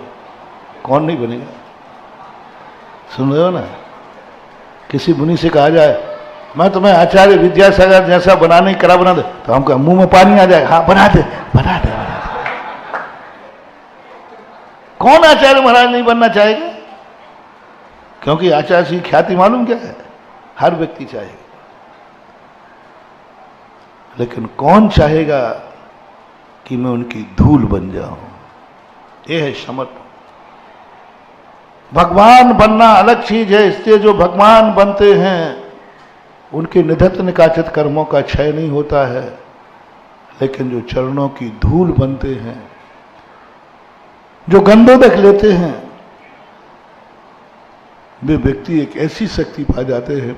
[SPEAKER 2] कौन नहीं बनेगा? सुन रहे हो ना, किसी मुनि से कहा जाए मैं तुम्हें आचार्य विद्यासागर जैसा बनाने की कला बना दे, तो हमको मुंह में पानी आ जाए, हाँ बना दे बना दे बना दे। कौन आचार्य महाराज नहीं बनना चाहेगा? क्योंकि आचार्य की ख्याति मालूम क्या है, हर व्यक्ति चाहेगा, लेकिन कौन चाहेगा कि मैं उनकी धूल बन जाऊं? यह है समर्पण। भगवान बनना अलग चीज है, इससे जो भगवान बनते हैं उनके निधत्त निकाचित कर्मों का क्षय नहीं होता है, लेकिन जो चरणों की धूल बनते हैं, जो गंधोदक लेते हैं, वे व्यक्ति एक ऐसी शक्ति पा जाते हैं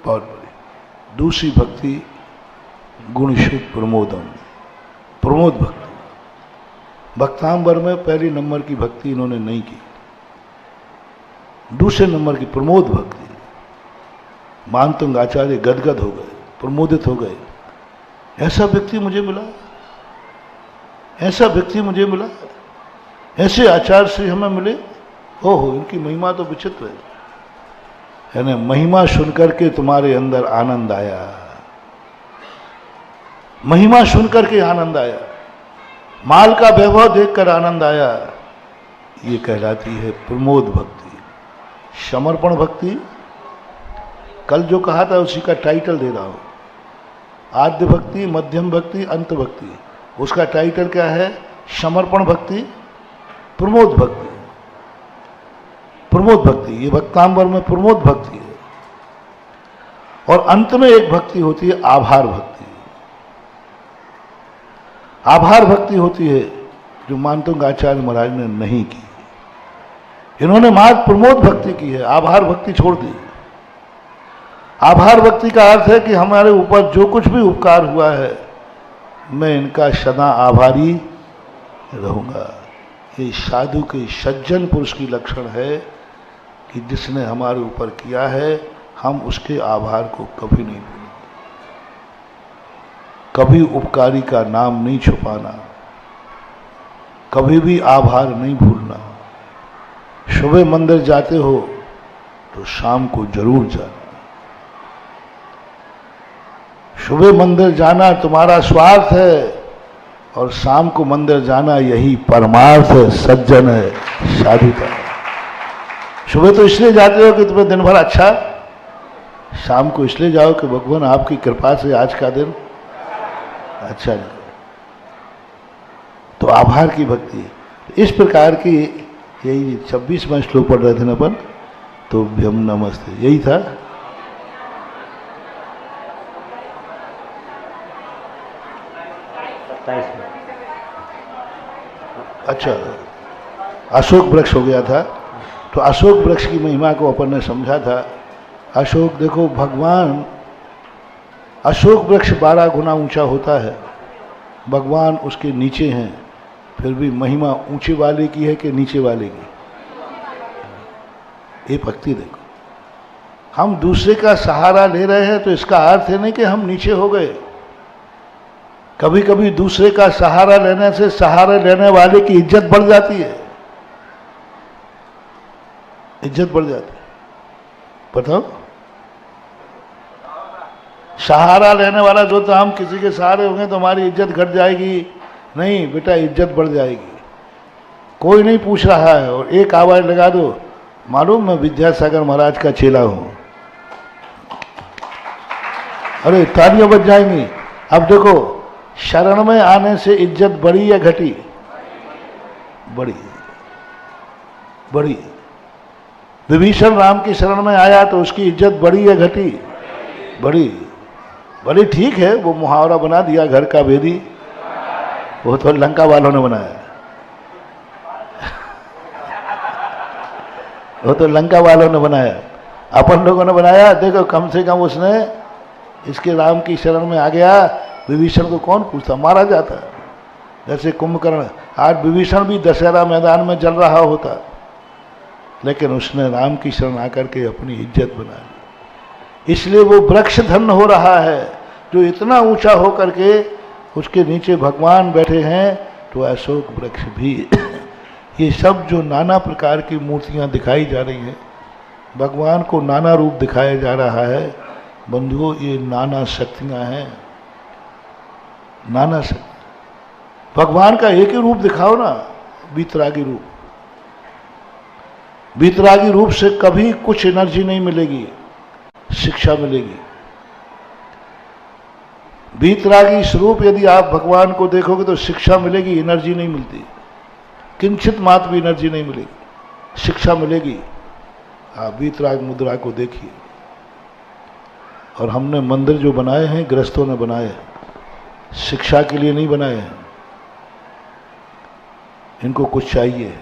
[SPEAKER 2] बहुत बड़ी। दूसरी भक्ति गुणशुद्ध प्रमोदम, प्रमोद भक्ति। भक्तांबर में पहली नंबर की भक्ति इन्होंने नहीं की, दूसरे नंबर की प्रमोद भक्ति। मानतुंग आचार्य गदगद हो गए, प्रमोदित हो गए। ऐसा व्यक्ति मुझे मिला, ऐसा व्यक्ति मुझे मिला, ऐसे आचार्य श्री हमें मिले। ओहो, इनकी महिमा तो विचित्र है ना। महिमा सुनकर के तुम्हारे अंदर आनंद आया, महिमा सुनकर के आनंद आया, माल का वैभव देखकर आनंद आया। ये कहलाती है प्रमोद भक्ति, समर्पण भक्ति। कल जो कहा था उसी का टाइटल दे रहा हूं, आद्य भक्ति, मध्यम भक्ति, अंत भक्ति। उसका टाइटल क्या है? समर्पण भक्ति, प्रमोद भक्ति। प्रमोद भक्ति, ये भक्तांबर में प्रमोद भक्ति है। और अंत में एक भक्ति होती है आभार भक्ति। आभार भक्ति होती है जो मानतुंग आचार्य महाराज ने नहीं की। इन्होंने मात्र प्रमोद भक्ति की है, आभार भक्ति छोड़ दी। आभार भक्ति का अर्थ है कि हमारे ऊपर जो कुछ भी उपकार हुआ है, मैं इनका सदा आभारी रहूंगा। ये साधु के सज्जन पुरुष की लक्षण है कि जिसने हमारे ऊपर किया है, हम उसके आभार को कभी नहीं भूलेंगे। कभी उपकारी का नाम नहीं छुपाना, कभी भी आभार नहीं भूलना। सुबह मंदिर जाते हो तो शाम को जरूर जाना। सुबह मंदिर जाना तुम्हारा स्वार्थ है और शाम को मंदिर जाना यही परमार्थ है, सज्जन है, साधुता है। सुबह तो इसलिए जाते हो कि तुम्हें दिन भर अच्छा, शाम को इसलिए जाओ कि भगवान आपकी कृपा से आज का दिन अच्छा निकले। तो आभार की भक्ति इस प्रकार की, यही 26वां श्लोक पढ़ रहे थे ना अपन, तो भ्यम नमस्ते, यही था। अच्छा, अशोक वृक्ष हो गया था। तो अशोक वृक्ष की महिमा को अपन ने समझा था। अशोक, देखो भगवान, अशोक वृक्ष 12 गुना ऊंचा होता है, भगवान उसके नीचे हैं, फिर भी महिमा ऊंचे वाले की है कि नीचे वाले की? ये भक्ति देखो, हम दूसरे का सहारा ले रहे हैं तो इसका अर्थ है नहीं कि हम नीचे हो गए। कभी कभी दूसरे का सहारा लेने से सहारा लेने वाले की इज्जत बढ़ जाती है, इज्जत बढ़ जाती है। बताओ, सहारा लेने वाला जो, तो हम किसी के सहारे होंगे तो हमारी इज्जत घट जाएगी? नहीं बेटा, इज्जत बढ़ जाएगी। कोई नहीं पूछ रहा है और एक आवाज लगा दो, मालूम मैं विद्यासागर महाराज का चेला हूं, अरे तालियां बज जाएंगी। अब देखो, शरण में आने से इज्जत बढ़ी या घटी? बढ़ी, बढ़ी। विभीषण राम की शरण में आया तो उसकी इज्जत बढ़ी या घटी? बढ़ी। बड़ी ठीक है, वो मुहावरा बना दिया घर का भेदी, वो तो लंका वालों ने बनाया, वो तो लंका वालों ने बनाया। अपन लोगों ने बनाया, देखो कम से कम उसने इसके राम की शरण में आ गया, विभीषण को कौन पूछता, मारा जाता। जैसे कुंभकर्ण, आज विभीषण भी दशहरा मैदान में जल रहा होता, लेकिन उसने राम की शरण आकर के अपनी इज्जत बना ली। इसलिए वो वृक्ष धन्य हो रहा है जो इतना ऊंचा हो करके उसके नीचे भगवान बैठे हैं। तो अशोक वृक्ष भी ये सब जो नाना प्रकार की मूर्तियां दिखाई जा रही हैं, भगवान को नाना रूप दिखाया जा रहा है। बंधुओं, ये नाना शक्तियां हैं, नाना शक्ति। भगवान का एक ही रूप दिखाओ ना, वीतरागी रूप। वीतरागी रूप से कभी कुछ एनर्जी नहीं मिलेगी, शिक्षा मिलेगी। वीतरागी स्वरूप यदि आप भगवान को देखोगे तो शिक्षा मिलेगी, एनर्जी नहीं मिलती, किंचित मात्र भी एनर्जी नहीं मिलेगी, शिक्षा मिलेगी। आप वीतराग मुद्रा को देखिए। और हमने मंदिर जो बनाए हैं, गृहस्थों ने बनाए हैं, शिक्षा के लिए नहीं बनाए हैं। इनको कुछ चाहिए।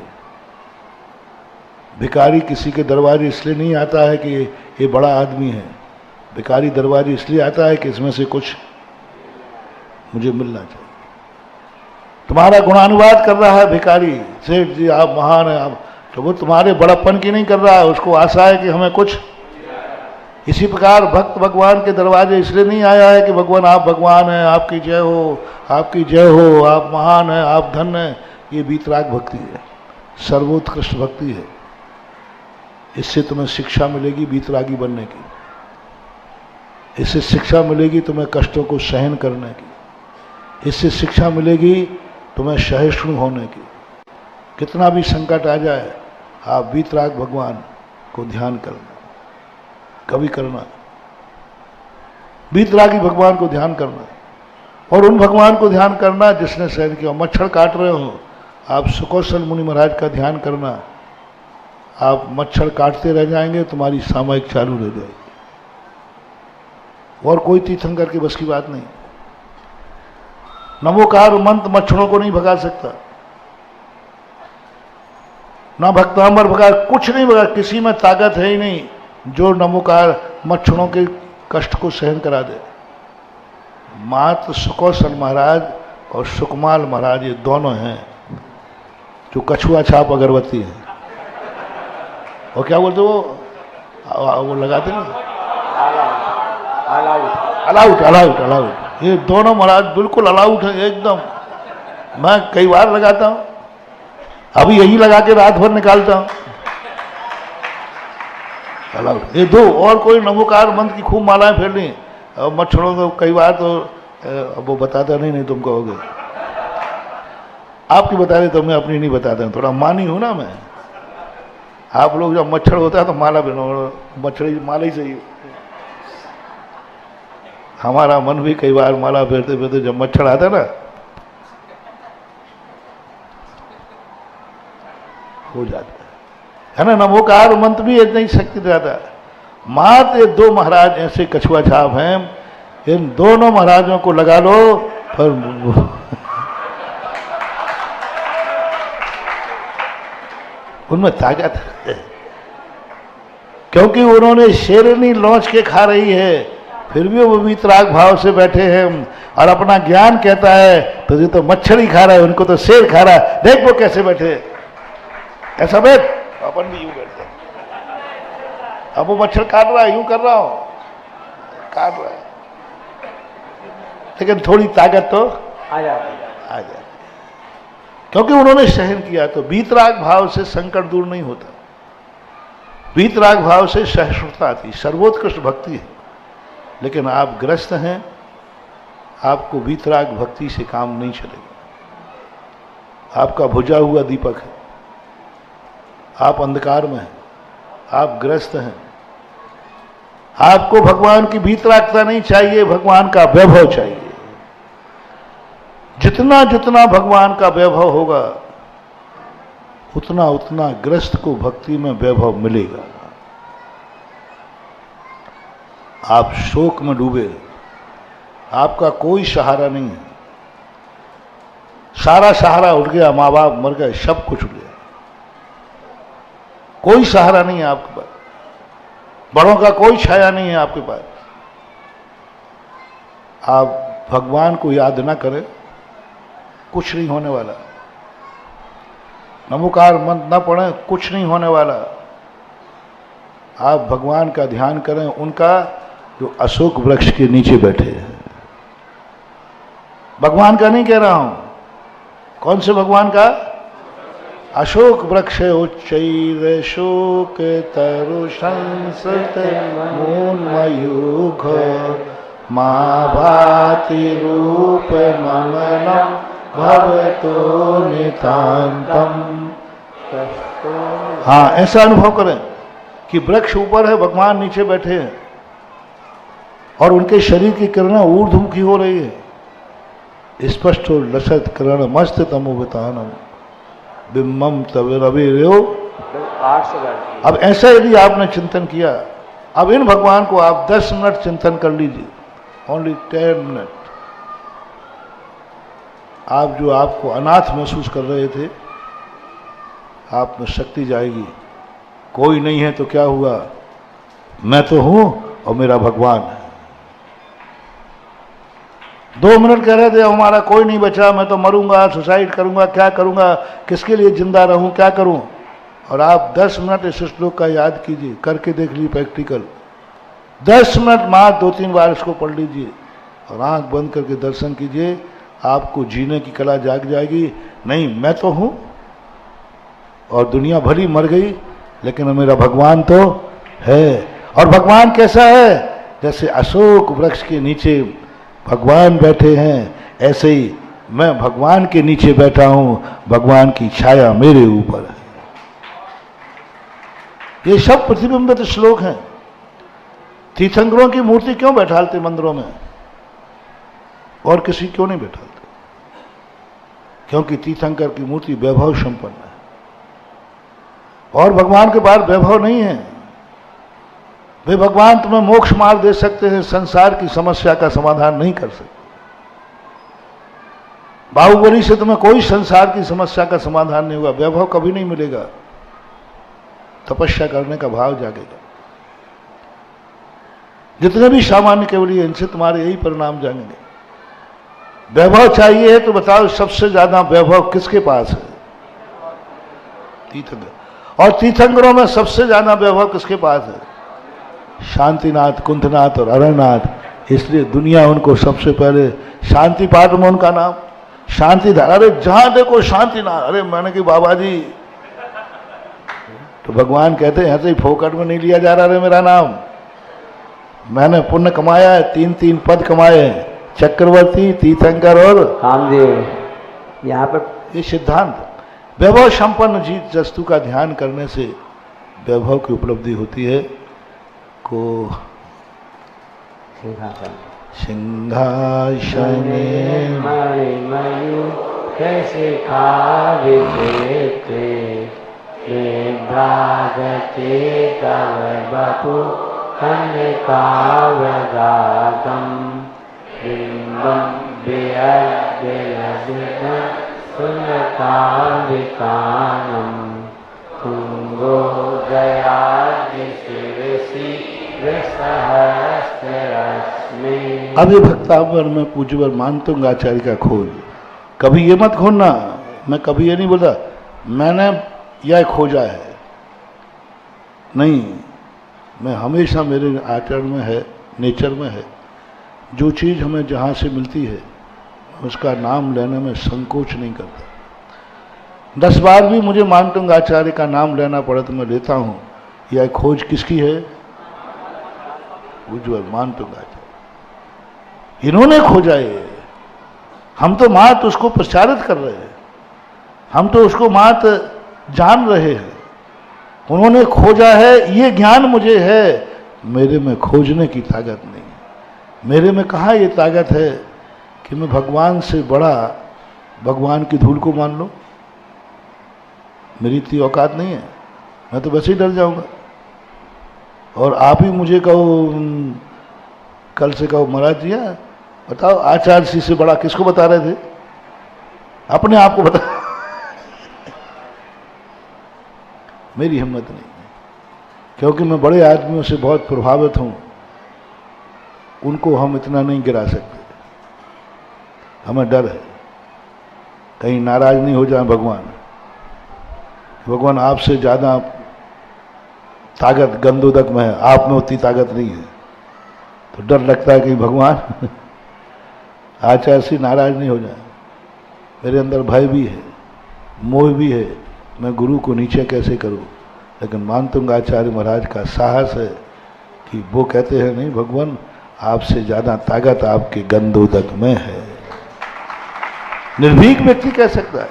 [SPEAKER 2] भिखारी किसी के दरबार इसलिए नहीं आता है कि ये बड़ा आदमी है, भिखारी दरबार इसलिए आता है कि इसमें से कुछ मुझे मिलना चाहिए। तुम्हारा गुणानुवाद कर रहा है भिखारी, सेठ जी आप महान हैं आप, तो वो तुम्हारे बड़प्पन की नहीं कर रहा है, उसको आशा है कि हमें कुछ, इसी प्रकार भक्त भगवान के दरवाजे इसलिए नहीं आया है कि भगवान आप भगवान हैं, आपकी जय हो, आपकी जय हो, आप महान हैं, आप धन्य हैं। ये वीतराग भक्ति है, सर्वोत्कृष्ट भक्ति है। इससे तुम्हें शिक्षा मिलेगी वीतरागी बनने की, इससे शिक्षा मिलेगी तुम्हें कष्टों को सहन करने की, इससे शिक्षा मिलेगी तुम्हें सहिष्णु होने की। कितना भी संकट आ जाए आप वीतराग भगवान को ध्यान करना, कभी करना, वीतरागी भगवान को ध्यान करना, और उन भगवान को ध्यान करना जिसने सहन किया। मच्छर काट रहे हो, आप सुकौशल मुनि महाराज का ध्यान करना, आप मच्छर काटते रह जाएंगे, तुम्हारी सामयिक चालू रह जाएगी। और कोई तीर्थंकर की बस की बात नहीं। नमोकार मंत्र मच्छरों को नहीं भगा सकता, ना भक्तांबर भगा, कुछ नहीं भगा, किसी में ताकत है ही नहीं जो नमोकार मच्छरों के कष्ट को सहन करा दे। मात्र सुकौशल महाराज और सुकमाल महाराज ये दोनों हैं जो कछुआ छाप अगरबत्ती है, और क्या बोलते वो लगाते ना, अलाउट अलाउट अलाउट, ये दोनों महाराज बिल्कुल अलाउट है एकदम। मैं कई बार लगाता हूँ, अभी यही लगा के रात भर निकालता हूँ। अलाउट ये दो, और कोई नमोकार मंत्र की खूब मालाएं फेर ली, और मच्छरों को कई बार तो वो बताता नहीं तुम कहोगे, आपकी बता रहे तो मैं अपनी नहीं बताता हूँ, थोड़ा मानी हूँ ना मैं। आप लोग जब मच्छर होता है तो माला पहनो, मच्छर माला ही सही। हमारा मन भी कई बार माला फेरते फेरते जब मच्छर आता ना हो जाता है ना। नमोकार मंत्र भी इतना ही शक्ति रहता है। मात्र ये दो महाराज ऐसे कछुआ छाप हैं, इन दोनों महाराजों को लगा लो पर उनमें ताकत है, क्योंकि उन्होंने शेरनी लौच के खा रही है, फिर भी वो वीतराग भाव से बैठे हैं, और अपना ज्ञान कहता है तो ये तो मच्छर ही खा रहा है, उनको तो शेर खा रहा है, देख वो कैसे बैठे, ऐसा बैठ, अपन भी यूं बैठते। अब वो मच्छर काट रहा है, यूं कर रहा हूं, काट रहा है, लेकिन थोड़ी ताकत तो आ जाती, क्योंकि उन्होंने सहन किया। तो वीतराग भाव से संकट दूर नहीं होता, वीतराग भाव से सहिष्णुता आती, सर्वोत्कृष्ट भक्ति है। लेकिन आप ग्रस्त हैं, आपको वीतराग भक्ति से काम नहीं चलेगा। आपका बुझा हुआ दीपक है, आप अंधकार में हैं, आप ग्रस्त हैं। आपको भगवान की वीतरागता नहीं चाहिए, भगवान का वैभव चाहिए। जितना जितना भगवान का वैभव होगा उतना उतना ग्रस्त को भक्ति में वैभव मिलेगा। आप शोक में डूबे, आपका कोई सहारा नहीं है, सारा सहारा उठ गया, माँ बाप मर गए, सब कुछ उठ गया, कोई सहारा नहीं है आपके पास, बड़ों का कोई छाया नहीं है आपके पास। आप भगवान को याद ना करें, कुछ नहीं होने वाला। नमोकार मंत्र न पढ़ें, कुछ नहीं होने वाला। आप भगवान का ध्यान करें, उनका जो अशोक वृक्ष के नीचे बैठे हैं। भगवान का नहीं कह रहा हूं, कौन से भगवान का? अशोक वृक्ष उच्चैर शोक तरु संसत मूलमयूख मां भाति रूप ममनम भवतो नितांतम। हाँ, ऐसा अनुभव करें कि वृक्ष ऊपर है, भगवान नीचे बैठे हैं, और उनके शरीर की किरणें ऊर्ध्वमुखी हो रही है। स्पष्ट और लसत किरण मस्त तमोवितानम बिम्बम तविरविर्यो। अब ऐसा यदि आपने चिंतन किया, अब इन भगवान को आप 10 मिनट चिंतन कर लीजिए, ओनली 10 मिनट। आप जो आपको अनाथ महसूस कर रहे थे, आप में शक्ति जाएगी। कोई नहीं है तो क्या हुआ, मैं तो हूं और मेरा भगवान है। 2 मिनट कह रहे थे हमारा कोई नहीं बचा, मैं तो मरूंगा, सुसाइड करूंगा, क्या करूंगा, किसके लिए जिंदा रहूं, क्या करूं। और आप 10 मिनट इस श्लोक का याद कीजिए, करके देख लीजिए प्रैक्टिकल। 10 मिनट मां 2-3 बार इसको पढ़ लीजिए और आंख बंद करके दर्शन कीजिए, आपको जीने की कला जाग जाएगी। नहीं, मैं तो हूं और दुनिया भली मर गई, लेकिन मेरा भगवान तो है। और भगवान कैसा है? जैसे अशोक वृक्ष के नीचे भगवान बैठे हैं, ऐसे ही मैं भगवान के नीचे बैठा हूं, भगवान की छाया मेरे ऊपर है। ये सब प्रतिबिंबित श्लोक हैं। तीर्थंकरों की मूर्ति क्यों बैठालते मंदिरों में और किसी क्यों नहीं बैठालते? क्योंकि तीर्थंकर की मूर्ति वैभव संपन्न है और भगवान के पास वैभव नहीं है। वे भगवान तुम्हें मोक्ष मार्ग दे सकते हैं, संसार की समस्या का समाधान नहीं कर सकते। बाहुबली से तुम्हें कोई संसार की समस्या का समाधान नहीं होगा, वैभव कभी नहीं मिलेगा, तपस्या करने का भाव जागेगा। जितने भी सामान्य केवली इनसे तुम्हारे यही परिणाम जानेंगे। वैभव चाहिए है तो बताओ सबसे ज्यादा वैभव किसके पास है? तीर्थंकर। और तीर्थंकरों में सबसे ज्यादा वैभव किसके पास है? शांतिनाथ, कुंथनाथ और अरण्यनाथ। इसलिए दुनिया उनको सबसे पहले शांति पाठ में उनका नाम शांतिधाम। अरे जहां देखो शांतिनाथ। अरे मैंने कि बाबा जी, तो भगवान कहते हैं ऐसे ही फोकट में नहीं लिया जा रहा है मेरा नाम। मैंने पुण्य कमाया है, 3 पद कमाए हैं, चक्रवर्ती, तीर्थंकर और
[SPEAKER 3] कामदेव। यहाँ पर
[SPEAKER 2] ये सिद्धांत। वैभव संपन्न जीत जस्तु का ध्यान करने से वैभव की उपलब्धि होती है। को
[SPEAKER 3] सिंहासन
[SPEAKER 2] सिंहासने
[SPEAKER 3] मणिमयु कैसे खाविते भ्राजते तव बपु कन्यकावदातम बिंबम बेअद्यलदितं सुनकाविकानम तुंगो दयादिशिरसि सहस्ररश्मि।
[SPEAKER 2] अब ये भक्तावर में पूज्यवर मानतुंग आचार्य का खोज। कभी ये मत खोजना, मैं कभी ये नहीं बोलता मैंने यह खोजा है, नहीं। मैं हमेशा मेरे आचरण में है, नेचर में है, जो चीज़ हमें जहाँ से मिलती है उसका नाम लेने में संकोच नहीं करता। 10 बार भी मुझे मानतुंग आचार्य का नाम लेना पड़े तो मैं लेता हूँ। यह खोज किसकी है? उज्ज्वल मानतुंग आचार्य। इन्होंने खोजा है। हम तो मात्र उसको प्रचारित कर रहे हैं, हम तो उसको मात्र जान रहे हैं। उन्होंने खोजा है, ये ज्ञान मुझे है, मेरे में खोजने की ताकत नहीं है। मेरे में कहाँ ये ताकत है कि मैं भगवान से बड़ा भगवान की धूल को मान लो? मेरी इतनी औकात नहीं है, मैं तो वैसे ही डर जाऊंगा। और आप ही मुझे कहो, कल से कहो महाराज जी बताओ आचार्य जी से बड़ा किसको बता रहे थे? अपने आप को बता। मेरी हिम्मत नहीं है, क्योंकि मैं बड़े आदमियों से बहुत प्रभावित हूं। उनको हम इतना नहीं गिरा सकते, हमें डर है कहीं नाराज नहीं हो जाए भगवान। भगवान आपसे ज़्यादा ताकत गंदोदक में है, आप में उतनी ताकत नहीं है, तो डर लगता है कि भगवान आचार्य से नाराज नहीं हो जाए। मेरे अंदर भय भी है, मोह भी है, मैं गुरु को नीचे कैसे करूं। लेकिन मानतुंग आचार्य महाराज का साहस है कि वो कहते हैं नहीं भगवान, आपसे ज़्यादा ताकत आपके गंदोदक में है। निर्भीक व्यक्ति कह सकता है।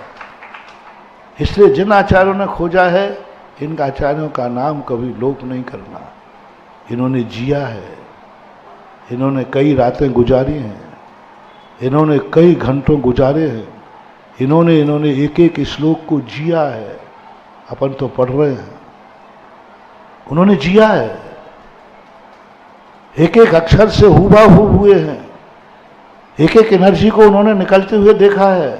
[SPEAKER 2] इसलिए जिन आचार्यों ने खोजा है, इन आचार्यों का नाम कभी लोप नहीं करना। इन्होंने जिया है, इन्होंने कई रातें गुजारी हैं, इन्होंने कई घंटों गुजारे हैं, इन्होंने एक एक श्लोक को जिया है। अपन तो पढ़ रहे हैं, उन्होंने जिया है, एक एक अक्षर से हूबहू हुए हैं, एक एक एनर्जी को उन्होंने निकलते हुए देखा है।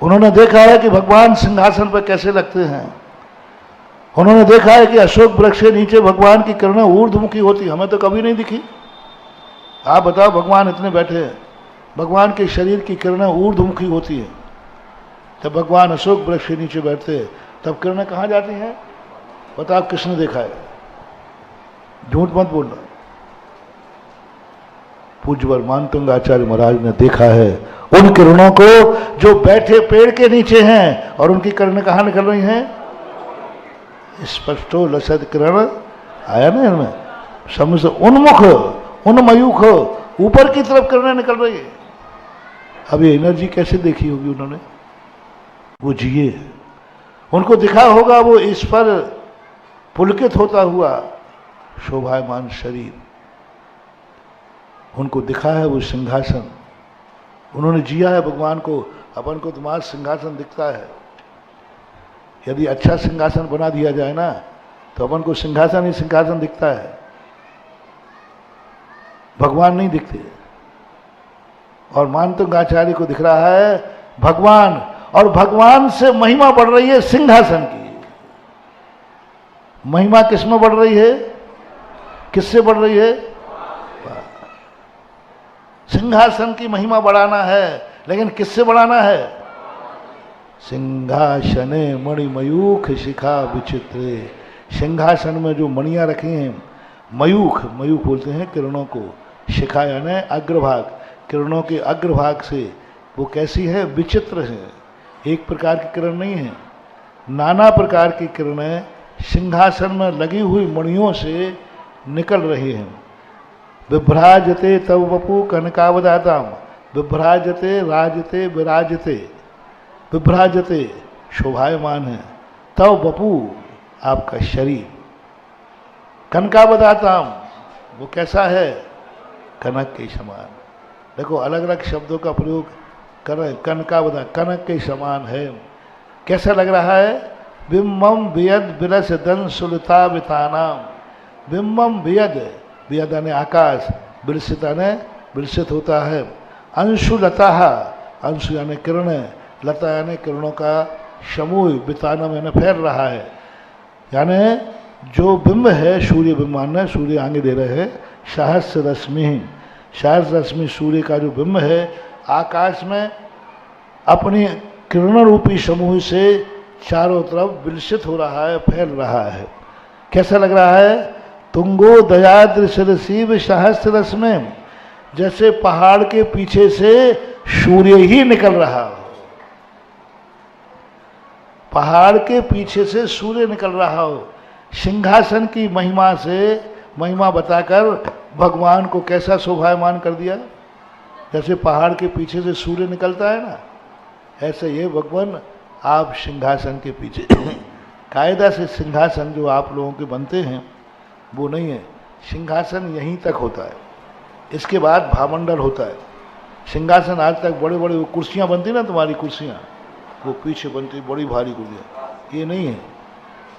[SPEAKER 2] उन्होंने देखा है कि भगवान सिंहासन पर कैसे लगते हैं। उन्होंने देखा है कि अशोक वृक्ष के नीचे भगवान की किरणें ऊर्ध्वमुखी होती, हमें तो कभी नहीं दिखी। आप बताओ, भगवान इतने बैठे हैं, भगवान के शरीर की किरणें ऊर्ध्वमुखी होती हैं। जब भगवान अशोक वृक्ष के नीचे बैठते हैं तब किरणें कहाँ जाती हैं? बताओ किसने देखा है? झूठ मत बोलना। पूज्यवर मानतुंग आचार्य महाराज ने देखा है उन किरणों को जो बैठे पेड़ के नीचे हैं और उनकी किरणें कहाँ निकल रही हैं? स्पष्टो लसद किरण आया ना इनमें, समझ उन्मुख उन्मयूख ऊपर की तरफ किरणें निकल रही है। अब ये एनर्जी कैसे देखी होगी उन्होंने? वो जिए, उनको दिखा होगा वो इस पर पुलकित होता हुआ शोभायमान शरीर, उनको दिखा है वो सिंहासन, उन्होंने जिया है भगवान को। अपन को तुम्हारा सिंहासन दिखता है, यदि अच्छा सिंहासन बना दिया जाए ना तो अपन को सिंहासन ही सिंहासन दिखता है, भगवान नहीं दिखते। और मानतुंग आचार्य को दिख रहा है भगवान, और भगवान से महिमा बढ़ रही है सिंहासन की। महिमा किसमें बढ़ रही है? किससे बढ़ रही है? सिंहासन की महिमा बढ़ाना है, लेकिन किससे बढ़ाना है? सिंहासने मणिमयूख शिखा विचित्रे। सिंहासन में जो मणियां रखी हैं, मयूख, मयूख बोलते हैं किरणों को, शिखा यानी अग्रभाग, किरणों के अग्रभाग से वो कैसी है? विचित्र है, एक प्रकार की किरण नहीं है, नाना प्रकार की किरणें सिंहासन में लगी हुई मणियों से निकल रही हैं। विभ्राजते तव वपु कनकावदाताम, विभ्राजते राजते विराजते, विभ्राजते शोभायमान है, तव वपु आपका शरीर, कनकावदाताम वो कैसा है? कनक के समान। देखो अलग अलग शब्दों का प्रयोग कर रहे हैं। कनकावदा कनक के समान है, कैसा लग रहा है? बिम्बम वियद विरस दन सुलता वितानाम, बिम्बम वियद, वियद यानी आकाश, विलसित यानी विलसित होता है, अंशु लता, अंशु यानी किरणें, लता यानी किरणों का समूह, वितानम यानी फैल रहा है। यानी जो बिंब है, सूर्य बिंबान है, सूर्य आगे दे रहे हैं, सहस्र रश्मि, सहस्र रश्मि सूर्य का जो बिंब है आकाश में अपनी किरण रूपी समूह से चारों तरफ विलसित हो रहा है, फैल रहा है। कैसा लग रहा है? तुंगो दयाद्र शिव सहस्र रश्मि, जैसे पहाड़ के पीछे से सूर्य ही निकल रहा हो, पहाड़ के पीछे से सूर्य निकल रहा हो। सिंहासन की महिमा से महिमा बताकर भगवान को कैसा शोभायमान कर दिया, जैसे पहाड़ के पीछे से सूर्य निकलता है ना, ऐसे ये भगवान आप सिंहासन के पीछे कायदा से सिंहासन जो आप लोगों के बनते हैं वो नहीं है, सिंहासन यहीं तक होता है, इसके बाद भामंडल होता है। सिंहासन आज तक बड़े बड़े वो कुर्सियाँ बनती ना, तुम्हारी कुर्सियाँ वो पीछे बनती बड़ी भारी कुर्सियाँ, ये नहीं है।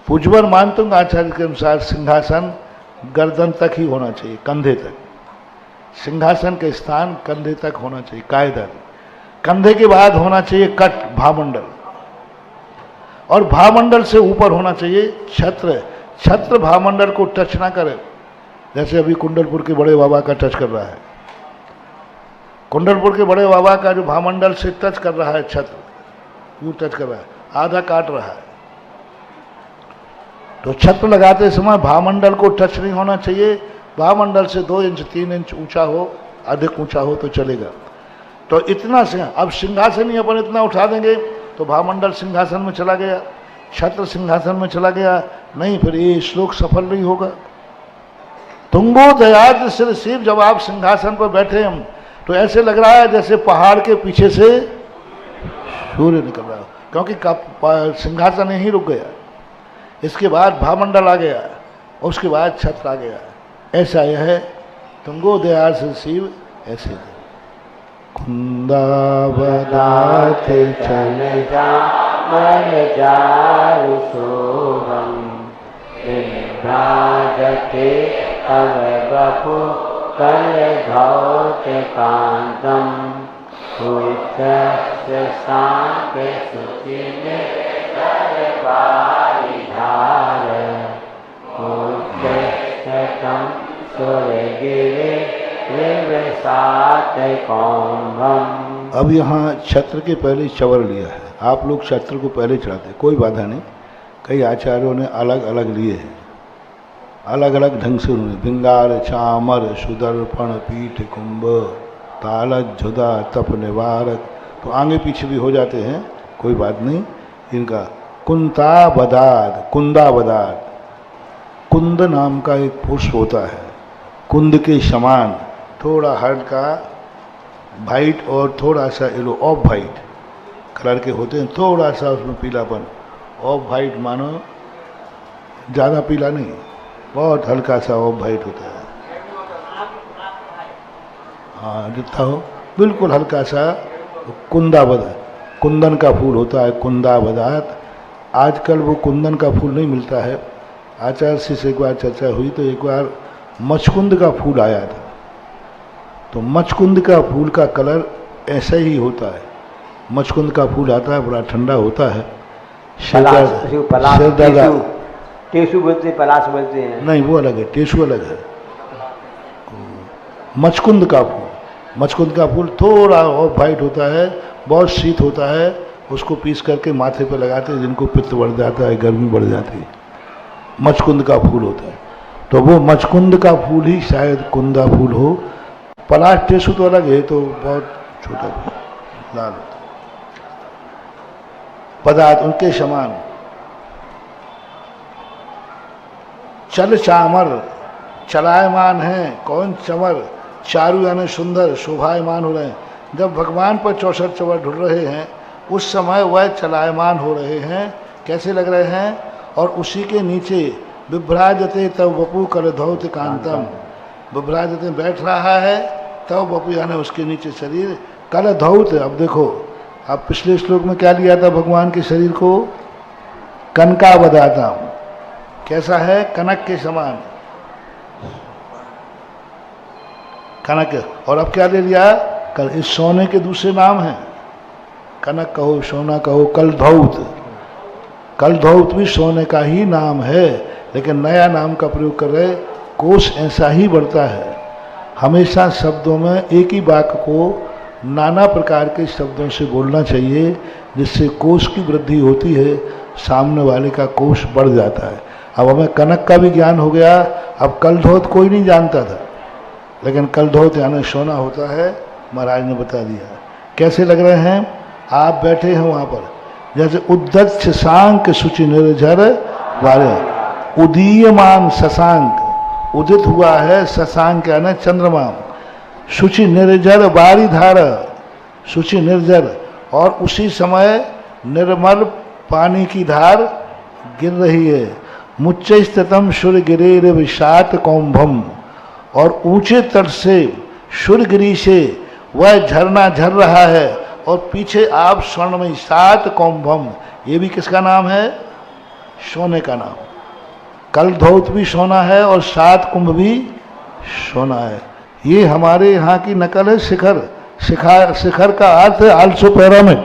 [SPEAKER 2] पूज्यवर मानतुंग आचार्य के अनुसार सिंहासन गर्दन तक ही होना चाहिए, कंधे तक। सिंहासन का स्थान कंधे तक होना चाहिए कायदा। कंधे के बाद होना चाहिए कट, भामंडल, और भामंडल से ऊपर होना चाहिए छत्र। छत्र भामंडल को टच ना करे, जैसे अभी कुंडलपुर के बड़े बाबा का टच कर रहा है। कुंडलपुर के बड़े बाबा का जो भामंडल से टच कर रहा है, छत्र यूँ टच कर रहा है, आधा काट रहा है। तो छत्र लगाते समय भामंडल को टच नहीं होना चाहिए, भामंडल से 2 इंच 3 इंच ऊंचा हो, अधिक ऊंचा हो तो चलेगा। तो इतना से अब सिंहासन ही अपन इतना उठा देंगे तो भामंडल सिंहासन में चला गया, छत्र सिंहासन में चला गया, नहीं फिर ये श्लोक सफल नहीं होगा। तुंगो दयाद्र सिर शिव, जब आप सिंहासन पर बैठे हम तो ऐसे लग रहा है जैसे पहाड़ के पीछे से सूर्य निकल रहा है, क्योंकि सिंहासन यहीं रुक गया, इसके बाद भामंडल आ गया, उसके बाद छत्र आ गया। ऐसा यह है तुंगो दयाद्र सिर शिव, ऐसे कुंदावदात
[SPEAKER 3] चल जा मन जारु शोभम, विभ्राजते तव वपु कल धौत कांतम, पुष्य शांत सुचिने बारी धार, पुष्यतम सुरगिरे कौंभम।
[SPEAKER 2] अब यहाँ छत्र के पहले चवर लिया है, आप लोग छत्र को पहले चढ़ाते, कोई बाधा नहीं, कई आचार्यों ने अलग अलग लिए हैं, अलग अलग ढंग से उन्होंने विंगार चामर सुदर्पण पीठ कुंभ ताल झुदा तप निवारक, तो आगे पीछे भी हो जाते हैं, कोई बात नहीं। इनका कुंता बदाद, कुंदा बदाद, कुंद नाम का एक पुष्प होता है, कुंद के समान, थोड़ा हल्का वाइट और थोड़ा सा येलो, ऑफ वाइट कलर के होते हैं, थोड़ा सा उसमें पीलापन, ऑफ वाइट मानो ज़्यादा पीला नहीं, बहुत हल्का सा ऑफ वाइट होता है। हाँ जितना हो, बिल्कुल हल्का सा कुंदाबदात, कुंदन का फूल होता है कुंदाबदात। आजकल वो कुंदन का फूल नहीं मिलता है। आचार्य से एक बार चर्चा हुई तो एक बार मचकुंद का फूल आया था, तो मचकुंद का फूल का कलर ऐसा ही होता है। मचकुंद का फूल आता है, बड़ा ठंडा होता है।
[SPEAKER 3] टेसु बोलते हैं, पलाश बोलते हैं।
[SPEAKER 2] नहीं वो अलग है, टेसु अलग है। मचकुंद का फूल, मचकुंद का फूल थोड़ा ऑफ वाइट होता है, बहुत शीत होता है, उसको पीस करके माथे पे लगाते हैं जिनको पित्त बढ़ जाता है, गर्मी बढ़ जाती है, मचकुंद का फूल होता है। तो वो मचकुंद का फूल ही शायद कुंदा फूल हो। पलाश टेसु तो अलग है, तो बहुत छोटा फूल लाल होता है। पदार्थ उनके समान। चल चामर, चलायमान है, कौन चमर, चारु यानी सुंदर, शोभायमान हो रहे हैं। जब भगवान पर 64 चवर ढुल रहे हैं उस समय वह चलायमान हो रहे हैं, कैसे लग रहे हैं। और उसी के नीचे विभ्राजते तब वपु कर धौत कांतम, विभ्राजते बैठ रहा है, तब वपु यानी उसके नीचे शरीर, कल धौत। अब देखो, अब पिछले श्लोक में क्या लिया था भगवान के शरीर को, कनका बदाता, कैसा है, कनक के समान, कनक। और अब क्या ले लिया, कल, इस सोने के दूसरे नाम हैं, कनक कहो, सोना कहो, कलधौत। कलधौत भी सोने का ही नाम है, लेकिन नया नाम का प्रयोग कर रहे। कोश ऐसा ही बढ़ता है, हमेशा शब्दों में एक ही वाक्य को नाना प्रकार के शब्दों से बोलना चाहिए, जिससे कोश की वृद्धि होती है, सामने वाले का कोश बढ़ जाता है। अब हमें कनक का भी ज्ञान हो गया। अब कलधौत कोई नहीं जानता था, लेकिन कलधौत यानी सोना होता है, महाराज ने बता दिया। कैसे लग रहे हैं, आप बैठे हैं वहाँ पर, जैसे उद्दत शशांक शुचि निर्झर वाले, उदीयमान शशांक, उदित हुआ है शशांक यानी चंद्रमा, शुचि निर्जर बारी धार, शुचि निर्जर, और उसी समय निर्मल पानी की धार गिर रही है। मुच्च स्थितम सूर्यगिरेर विषात कौम्भम, और ऊंचे तट से सूर्यगिरी से वह झरना झर रहा है, और पीछे आप स्वर्ण में सात कौम्भम, ये भी किसका नाम है, सोने का नाम। कलधौत भी सोना है और सात कुंभ भी सोना है। ये हमारे यहाँ की नकल है शिखर। शिखर का अर्थ है आल्सो पिरामिड।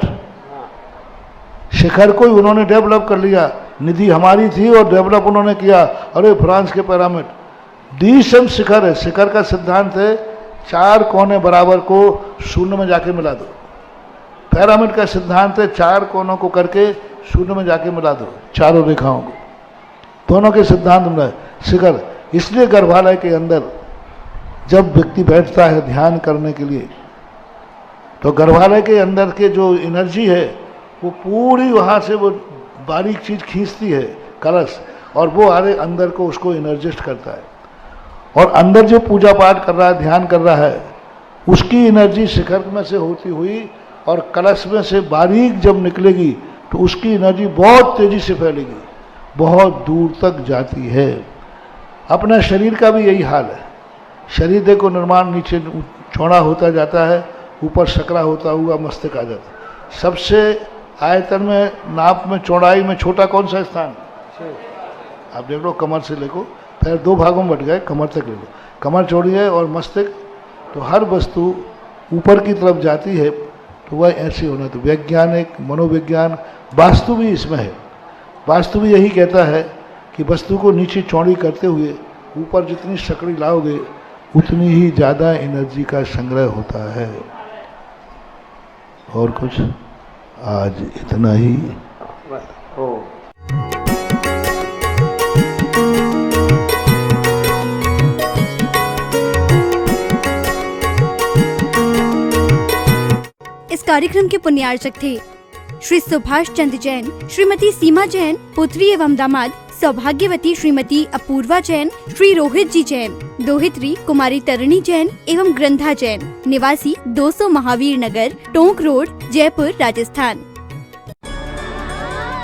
[SPEAKER 2] शिखर को उन्होंने डेवलप कर लिया, निधि हमारी थी और डेवलप उन्होंने किया। अरे फ्रांस के पिरामिड, डीसम शिखर है। शिखर का सिद्धांत है 4 कोने बराबर को शून्य में जाके मिला दो। पिरामिड का सिद्धांत है 4 कोनों को करके शून्य में जाके मिला दो, चारों रेखाओं को, दोनों के सिद्धांत में शिखर। इसलिए गर्भालय के अंदर जब व्यक्ति बैठता है ध्यान करने के लिए, तो गर्भालय के अंदर के जो एनर्जी है वो पूरी वहाँ से वो बारीक चीज़ खींचती है, कलश, और वो आरे अंदर को उसको एनर्जिस्ट करता है। और अंदर जो पूजा पाठ कर रहा है, ध्यान कर रहा है, उसकी एनर्जी शिखर में से होती हुई और कलश में से बारीक जब निकलेगी तो उसकी एनर्जी बहुत तेज़ी से फैलेगी, बहुत दूर तक जाती है। अपना शरीर का भी यही हाल है। शरीर देखो निर्माण नीचे चौड़ा होता जाता है, ऊपर सकरा होता हुआ मस्तक आ जाता है। सबसे आयतन में, नाप में, चौड़ाई में छोटा कौन सा स्थान? आप देख लो, कमर से लेको पैर 2 भागों में बट गए, कमर तक ले लो। कमर चौड़ी है और मस्तक, तो हर वस्तु ऊपर की तरफ जाती है, तो वह ऐसे होना। तो वैज्ञानिक, मनोविज्ञान, वास्तु भी इसमें है। वास्तु भी यही कहता है कि वस्तु को नीचे चौड़ी करते हुए ऊपर जितनी सकड़ी लाओगे उतनी ही ज़्यादा एनर्जी का संग्रह होता है। और कुछ आज इतना ही।
[SPEAKER 1] इस कार्यक्रम के पुण्यार्चक थे श्री सुभाष चंद्र जैन, श्रीमती सीमा जैन, पुत्री एवं दामाद सौभाग्यवती श्रीमती अपूर्वा जैन, श्री रोहित जी जैन, दोहित्री कुमारी तरुणी जैन एवं ग्रंथा जैन, निवासी 200 महावीर नगर, टोंक रोड, जयपुर, राजस्थान।